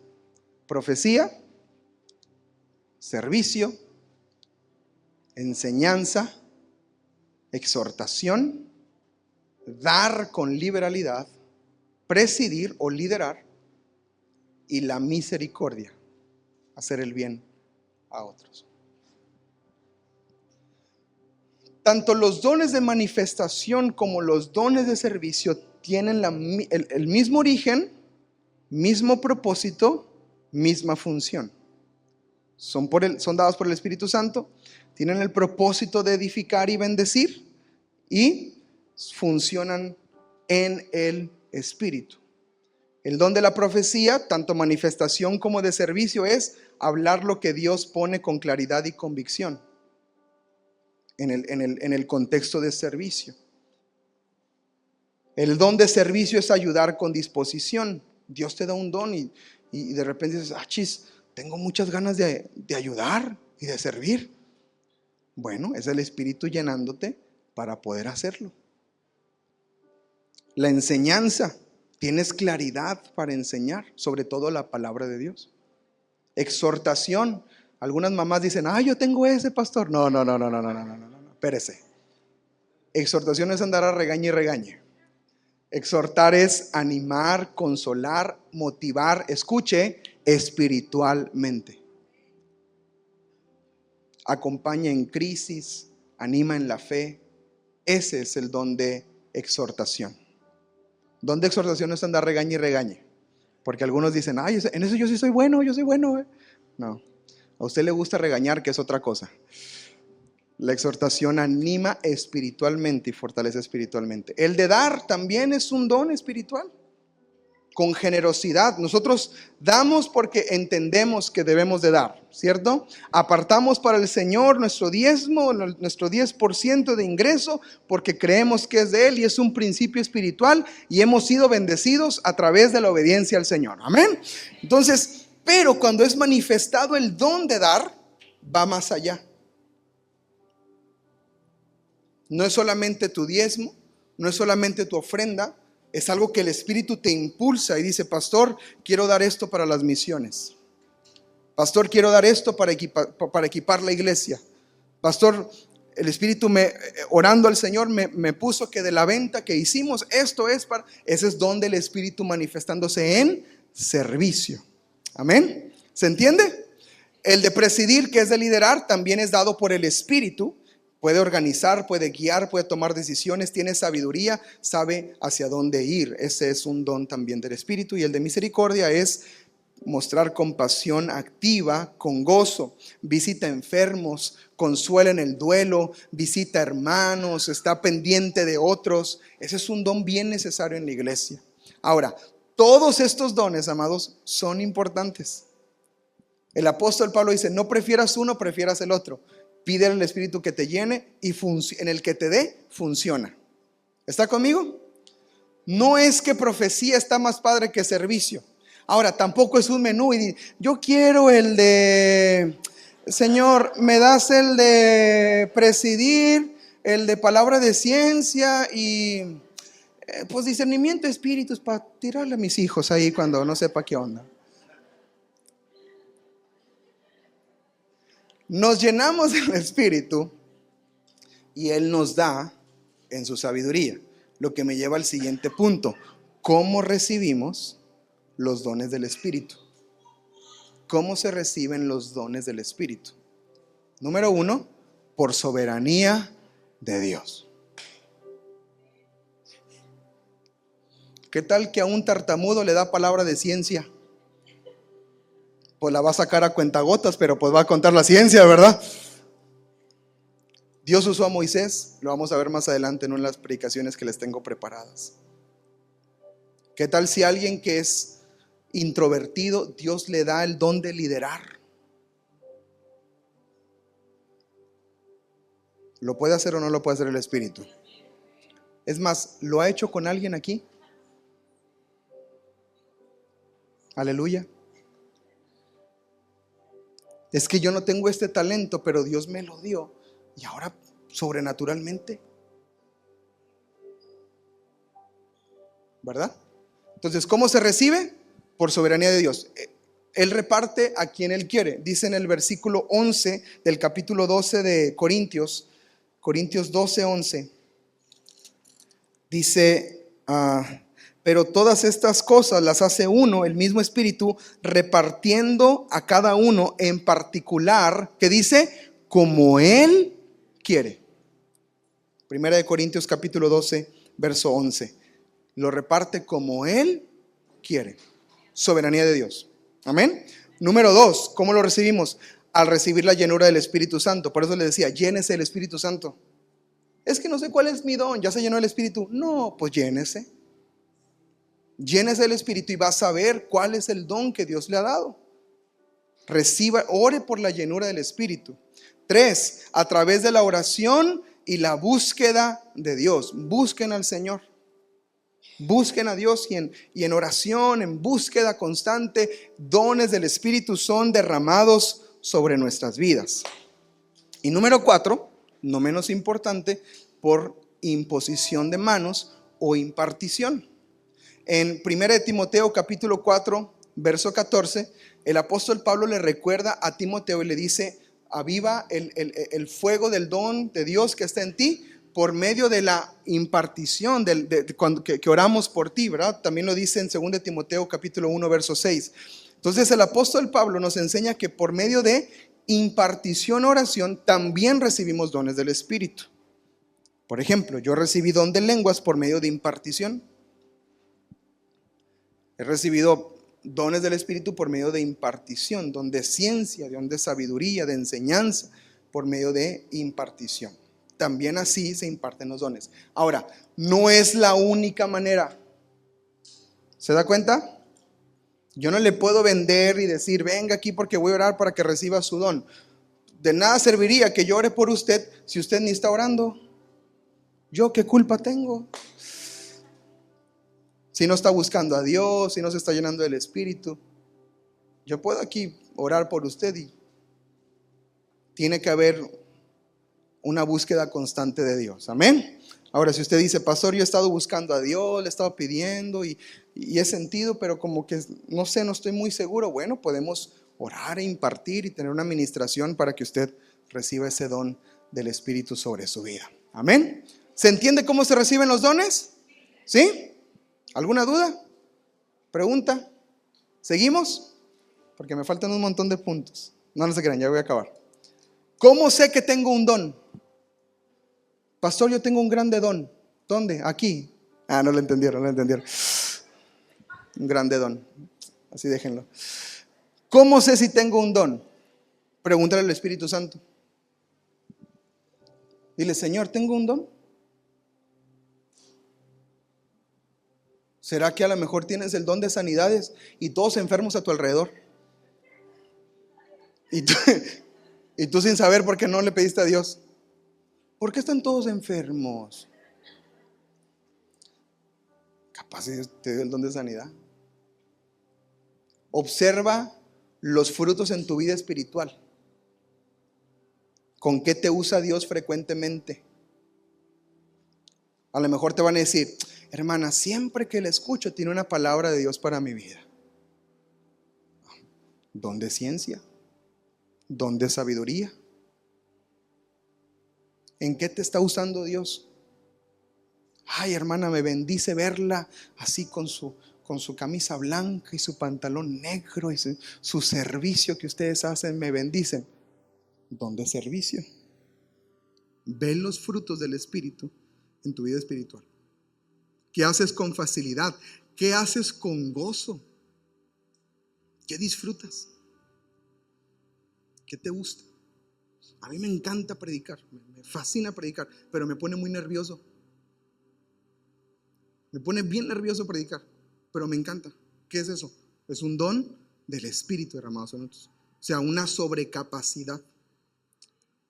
Speaker 1: Profecía, servicio, enseñanza, exhortación, dar con liberalidad, presidir o liderar y la misericordia, hacer el bien a otros. Tanto los dones de manifestación como los dones de servicio tienen el mismo origen, mismo propósito, misma función. Son dados por el Espíritu Santo, tienen el propósito de edificar y bendecir y funcionan en el Espíritu. El don de la profecía, tanto manifestación como de servicio, es hablar lo que Dios pone con claridad y convicción en el contexto de servicio. El don de servicio es ayudar con disposición. Dios te da un don y de repente dices, tengo muchas ganas de ayudar y de servir. Bueno, es el Espíritu llenándote para poder hacerlo. La enseñanza, tienes claridad para enseñar, sobre todo la palabra de Dios. Exhortación, algunas mamás dicen, yo tengo ese pastor. No, espérese. Exhortación es andar a regañe y regañe. Exhortar es animar, consolar, motivar, escuche, espiritualmente. Acompaña en crisis, anima en la fe. Ese es el don de exhortación. Don de exhortación no es andar regañe y regañe. Porque algunos dicen, en eso yo sí soy bueno, yo soy bueno. No, a usted le gusta regañar, que es otra cosa. La exhortación anima espiritualmente y fortalece espiritualmente. El de dar también es un don espiritual. Con generosidad. Nosotros damos porque entendemos que debemos de dar, ¿cierto? Apartamos para el Señor nuestro diezmo, nuestro 10% de ingreso, porque creemos que es de Él y es un principio espiritual y hemos sido bendecidos a través de la obediencia al Señor. Amén. Entonces, pero cuando es manifestado el don de dar, va más allá. No es solamente tu diezmo, no es solamente tu ofrenda, es algo que el Espíritu te impulsa y dice, pastor, quiero dar esto para las misiones. Pastor, quiero dar esto para equipar la iglesia. Pastor, el Espíritu orando al Señor me puso que de la venta que hicimos, ese es don del Espíritu manifestándose en servicio. Amén. ¿Se entiende? El de presidir, que es de liderar, también es dado por el Espíritu. Puede organizar, puede guiar, puede tomar decisiones, tiene sabiduría, sabe hacia dónde ir. Ese es un don también del Espíritu. Y el de misericordia es mostrar compasión activa, con gozo. Visita enfermos, consuela en el duelo, visita hermanos, está pendiente de otros. Ese es un don bien necesario en la iglesia. Ahora, todos estos dones, amados, son importantes. El apóstol Pablo dice, no prefieras uno, prefieras el otro. Pídele al Espíritu que te llene y en el que te dé, funciona. ¿Está conmigo? No es que profecía está más padre que servicio. Ahora, tampoco es un menú y yo quiero el de, Señor, me das el de presidir, el de palabra de ciencia y pues discernimiento de espíritus para tirarle a mis hijos ahí cuando no sepa qué onda. Nos llenamos del Espíritu y Él nos da en su sabiduría. Lo que me lleva al siguiente punto. ¿Cómo recibimos los dones del Espíritu? ¿Cómo se reciben los dones del Espíritu? Número 1, por soberanía de Dios. ¿Qué tal que a un tartamudo le da palabra de ciencia? Pues la va a sacar a cuentagotas, pero pues va a contar la ciencia, ¿verdad? Dios usó a Moisés, lo vamos a ver más adelante en las predicaciones que les tengo preparadas. ¿Qué tal si alguien que es introvertido, Dios le da el don de liderar? ¿Lo puede hacer o no lo puede hacer el Espíritu? Es más, ¿lo ha hecho con alguien aquí? Aleluya. Es que yo no tengo este talento, pero Dios me lo dio y ahora sobrenaturalmente, ¿verdad? Entonces, ¿cómo se recibe? Por soberanía de Dios. Él reparte a quien Él quiere. Dice en el versículo 11 del capítulo 12 de Corintios 12, 11. Dice, pero todas estas cosas las hace uno, el mismo Espíritu, repartiendo a cada uno en particular, que dice, como Él quiere. Primera de Corintios capítulo 12, verso 11. Lo reparte como Él quiere. Soberanía de Dios. Amén. Número 2, ¿cómo lo recibimos? Al recibir la llenura del Espíritu Santo. Por eso le decía, llénese del Espíritu Santo. Es que no sé cuál es mi don, ya se llenó el Espíritu. No, pues llénese. Llénese del Espíritu y va a saber cuál es el don que Dios le ha dado. Reciba, ore por la llenura del Espíritu. 3, a través de la oración y la búsqueda de Dios. Busquen al Señor. Busquen a Dios y en oración, en búsqueda constante, dones del Espíritu son derramados sobre nuestras vidas. Y número 4, no menos importante, por imposición de manos o impartición. En 1 de Timoteo capítulo 4, verso 14, el apóstol Pablo le recuerda a Timoteo y le dice, aviva el fuego del don de Dios que está en ti por medio de la impartición que oramos por ti, ¿verdad? También lo dice en 2 de Timoteo capítulo 1, verso 6. Entonces el apóstol Pablo nos enseña que por medio de impartición, oración, también recibimos dones del Espíritu. Por ejemplo, yo recibí don de lenguas por medio de impartición. He recibido dones del Espíritu por medio de impartición, don de ciencia, don de sabiduría, de enseñanza, por medio de impartición. También así se imparten los dones. Ahora, no es la única manera. ¿Se da cuenta? Yo no le puedo vender y decir, venga aquí porque voy a orar para que reciba su don. De nada serviría que yo ore por usted si usted ni está orando. ¿Yo qué culpa tengo? Si no está buscando a Dios, si no se está llenando del Espíritu. Yo puedo aquí orar por usted y tiene que haber una búsqueda constante de Dios. Amén. Ahora, si usted dice, pastor, yo he estado buscando a Dios, le he estado pidiendo y he sentido, pero como que no sé, no estoy muy seguro. Bueno, podemos orar e impartir y tener una administración para que usted reciba ese don del Espíritu sobre su vida. Amén. ¿Se entiende cómo se reciben los dones? ¿Sí? ¿Alguna duda? ¿Pregunta? ¿Seguimos? Porque me faltan un montón de puntos. No se crean, ya voy a acabar. ¿Cómo sé que tengo un don? Pastor, yo tengo un grande don. ¿Dónde? Aquí. No lo entendieron, Un grande don. Así déjenlo. ¿Cómo sé si tengo un don? Pregúntale al Espíritu Santo. Dile, Señor, ¿tengo un don? ¿Será que a lo mejor tienes el don de sanidades y todos enfermos a tu alrededor? Y tú sin saber por qué no le pediste a Dios. ¿Por qué están todos enfermos? Capaz te dio el don de sanidad. Observa los frutos en tu vida espiritual. ¿Con qué te usa Dios frecuentemente? A lo mejor te van a decir, hermana, siempre que le escucho tiene una palabra de Dios para mi vida. Don de ciencia, don de sabiduría. ¿En qué te está usando Dios? Ay, hermana, me bendice verla así con su camisa blanca y su pantalón negro y su servicio que ustedes hacen, me bendicen. Don de servicio. Ve los frutos del Espíritu en tu vida espiritual. ¿Qué haces con facilidad? ¿Qué haces con gozo? ¿Qué disfrutas? ¿Qué te gusta? A mí me encanta predicar, me fascina predicar, pero me pone muy nervioso. Me pone bien nervioso predicar, pero me encanta. ¿Qué es eso? Es un don del Espíritu derramado sobre nosotros. O sea, una sobrecapacidad.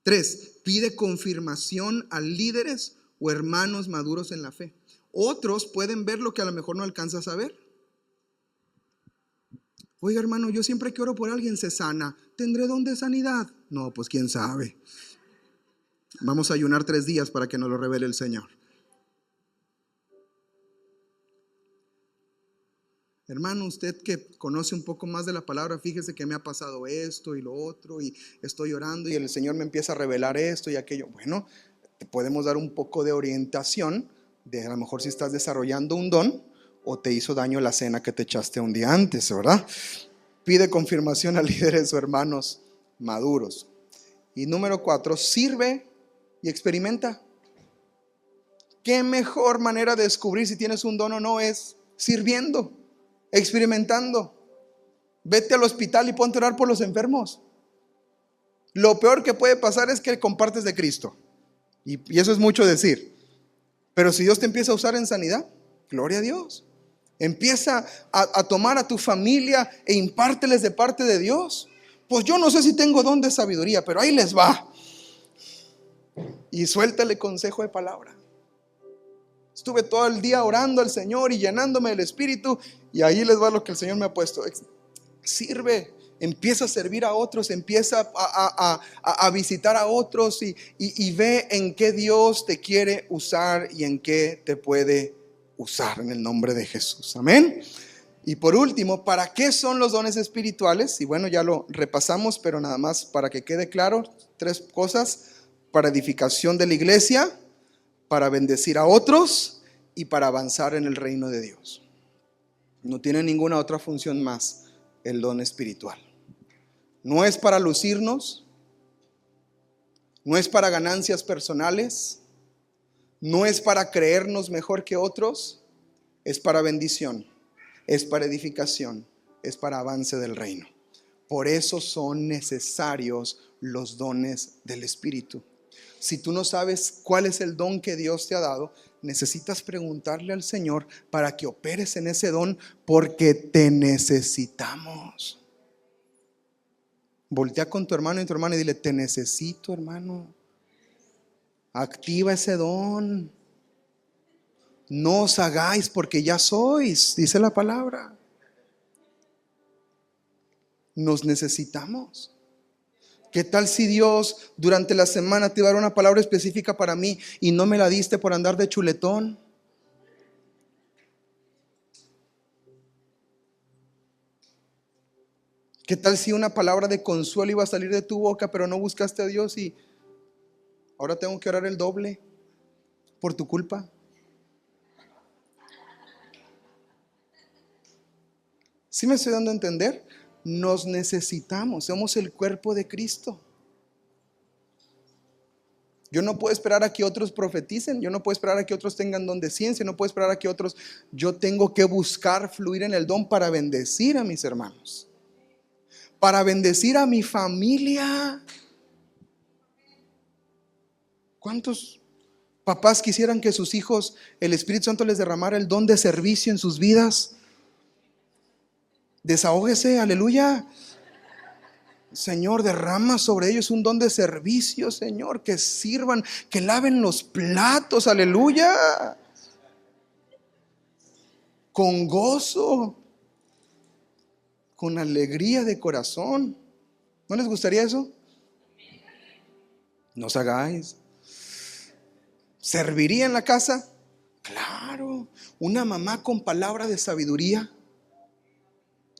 Speaker 1: 3, pide confirmación a líderes o hermanos maduros en la fe. Otros pueden ver lo que a lo mejor no alcanzas a ver. Oiga, hermano, yo siempre que oro por alguien se sana. ¿Tendré don de sanidad? No, pues quién sabe. Vamos a ayunar 3 días para que nos lo revele el Señor. Hermano, usted que conoce un poco más de la palabra, fíjese que me ha pasado esto y lo otro y estoy orando y el Señor me empieza a revelar esto y aquello. Bueno, te podemos dar un poco de orientación de a lo mejor si estás desarrollando un don o te hizo daño la cena que te echaste un día antes, ¿verdad? Pide confirmación a líderes o hermanos maduros. Y número 4, sirve y experimenta. ¿Qué mejor manera de descubrir si tienes un don o no es sirviendo, experimentando? Vete al hospital y ponte a orar por los enfermos. Lo peor que puede pasar es que compartes de Cristo. Y eso es mucho decir. Pero si Dios te empieza a usar en sanidad, gloria a Dios. Empieza a tomar a tu familia e impárteles de parte de Dios. Pues yo no sé si tengo don de sabiduría, pero ahí les va. Y suéltale consejo de palabra. Estuve todo el día orando al Señor y llenándome del Espíritu, y ahí les va lo que el Señor me ha puesto. Sirve, empieza a servir a otros, empieza a visitar a otros y ve en qué Dios te quiere usar y en qué te puede usar en el nombre de Jesús. Amén. Y por último, ¿para qué son los dones espirituales? Y bueno, ya lo repasamos, pero nada más para que quede claro, 3 cosas: para edificación de la iglesia, para bendecir a otros y para avanzar en el reino de Dios. No tiene ninguna otra función más el don espiritual. No es para lucirnos, no es para ganancias personales, no es para creernos mejor que otros, es para bendición, es para edificación, es para avance del reino. Por eso son necesarios los dones del Espíritu. Si tú no sabes cuál es el don que Dios te ha dado, necesitas preguntarle al Señor para que operes en ese don, porque te necesitamos. Voltea con tu hermano y tu hermana y dile: te necesito, hermano. Activa ese don. No os hagáis porque ya sois, dice la palabra. Nos necesitamos. ¿Qué tal si Dios durante la semana te iba a dar una palabra específica para mí y no me la diste por andar de chuletón? ¿Qué tal si una palabra de consuelo iba a salir de tu boca, pero no buscaste a Dios y ahora tengo que orar el doble por tu culpa? ¿Sí me estoy dando a entender? Nos necesitamos, somos el cuerpo de Cristo. Yo no puedo esperar a que otros profeticen, yo no puedo esperar a que otros tengan don de ciencia, no puedo esperar a que otros, yo tengo que buscar fluir en el don para bendecir a mis hermanos, para bendecir a mi familia. ¿Cuántos papás quisieran que sus hijos, el Espíritu Santo les derramara el don de servicio en sus vidas? Desahógese, aleluya. Señor, derrama sobre ellos un don de servicio, Señor, que sirvan, que laven los platos, aleluya, con gozo, con alegría de corazón. ¿No les gustaría eso? No os hagáis. ¿Serviría en la casa? Claro. Una mamá con palabra de sabiduría,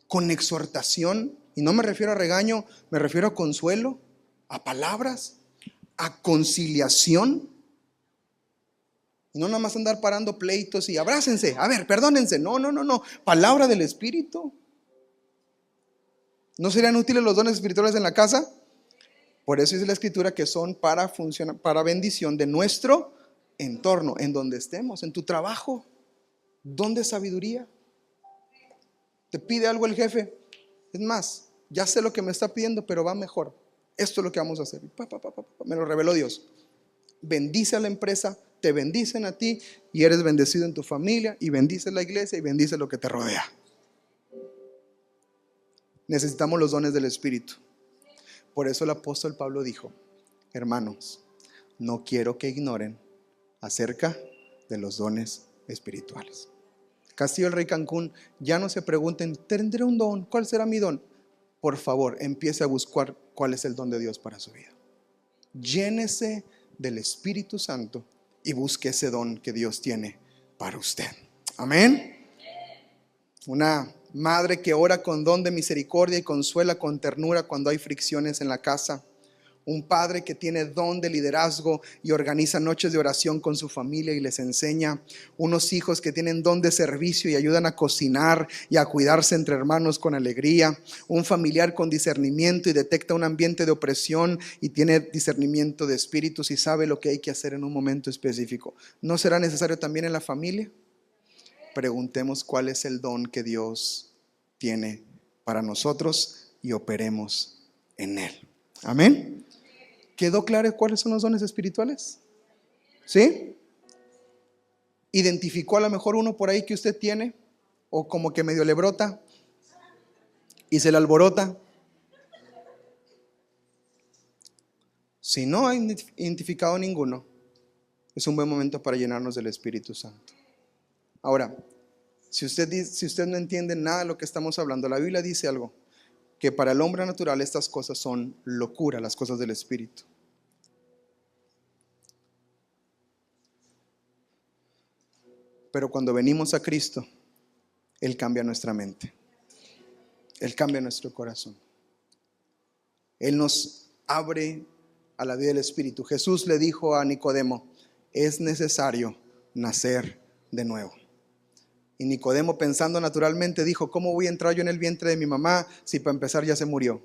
Speaker 1: con exhortación. Y no me refiero a regaño, me refiero a consuelo, a palabras, a conciliación. Y no nada más andar parando pleitos y abrácense, a ver, perdónense. No. Palabra del Espíritu. ¿No serían útiles los dones espirituales en la casa? Por eso dice la Escritura que son para bendición de nuestro entorno, en donde estemos, en tu trabajo. Don de sabiduría. Te pide algo el jefe. Es más, ya sé lo que me está pidiendo, pero va mejor. Esto es lo que vamos a hacer. Me lo reveló Dios. Bendice a la empresa, te bendicen a ti y eres bendecido en tu familia y bendice la iglesia y bendice lo que te rodea. Necesitamos los dones del Espíritu. Por eso el apóstol Pablo dijo: hermanos, no quiero que ignoren acerca de los dones espirituales. Castillo del Rey Cancún, ya no se pregunten, ¿tendré un don? ¿Cuál será mi don? Por favor, empiece a buscar cuál es el don de Dios para su vida. Llénese del Espíritu Santo y busque ese don que Dios tiene para usted. Amén. Una madre que ora con don de misericordia y consuela con ternura cuando hay fricciones en la casa. Un padre que tiene don de liderazgo y organiza noches de oración con su familia y les enseña. Unos hijos que tienen don de servicio y ayudan a cocinar y a cuidarse entre hermanos con alegría. Un familiar con discernimiento y detecta un ambiente de opresión y tiene discernimiento de espíritus y sabe lo que hay que hacer en un momento específico. ¿No será necesario también en la familia? Preguntemos cuál es el don que Dios tiene para nosotros y operemos en él. Amén. ¿Quedó claro cuáles son los dones espirituales? ¿Sí? ¿Identificó a lo mejor uno por ahí que usted tiene? O como que medio le brota y se le alborota. Si no ha identificado ninguno, es un buen momento para llenarnos del Espíritu Santo. Ahora, si usted no entiende nada de lo que estamos hablando, la Biblia dice algo, que para el hombre natural estas cosas son locura, las cosas del Espíritu. Pero cuando venimos a Cristo, Él cambia nuestra mente. Él cambia nuestro corazón. Él nos abre a la vida del Espíritu. Jesús le dijo a Nicodemo: es necesario nacer de nuevo. Y Nicodemo, pensando naturalmente, dijo: ¿cómo voy a entrar yo en el vientre de mi mamá si para empezar ya se murió?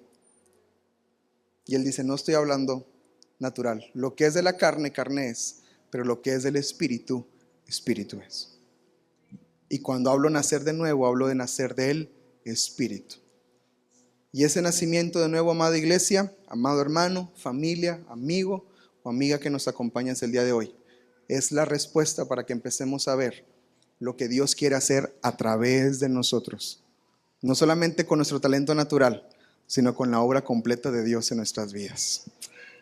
Speaker 1: Y él dice: no estoy hablando natural. Lo que es de la carne, carne es, pero lo que es del Espíritu, Espíritu es. Y cuando hablo nacer de nuevo, hablo de nacer del Espíritu. Y ese nacimiento de nuevo, amada iglesia, amado hermano, familia, amigo o amiga que nos acompañas el día de hoy, es la respuesta para que empecemos a ver lo que Dios quiere hacer a través de nosotros. No solamente con nuestro talento natural, sino con la obra completa de Dios en nuestras vidas.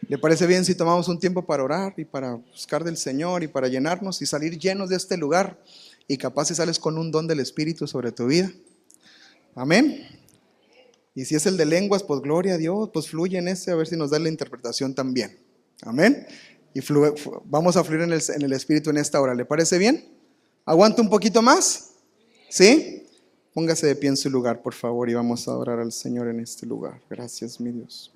Speaker 1: ¿Le parece bien si tomamos un tiempo para orar y para buscar del Señor y para llenarnos y salir llenos de este lugar? Y capaz si sales con un don del Espíritu sobre tu vida. Amén. Y si es el de lenguas, pues gloria a Dios, pues fluye en ese, a ver si nos da la interpretación también. Amén. Y vamos a fluir en el Espíritu en esta hora. ¿Le parece bien? ¿Aguanta un poquito más? ¿Sí? Póngase de pie en su lugar, por favor, y vamos a adorar al Señor en este lugar. Gracias, mi Dios.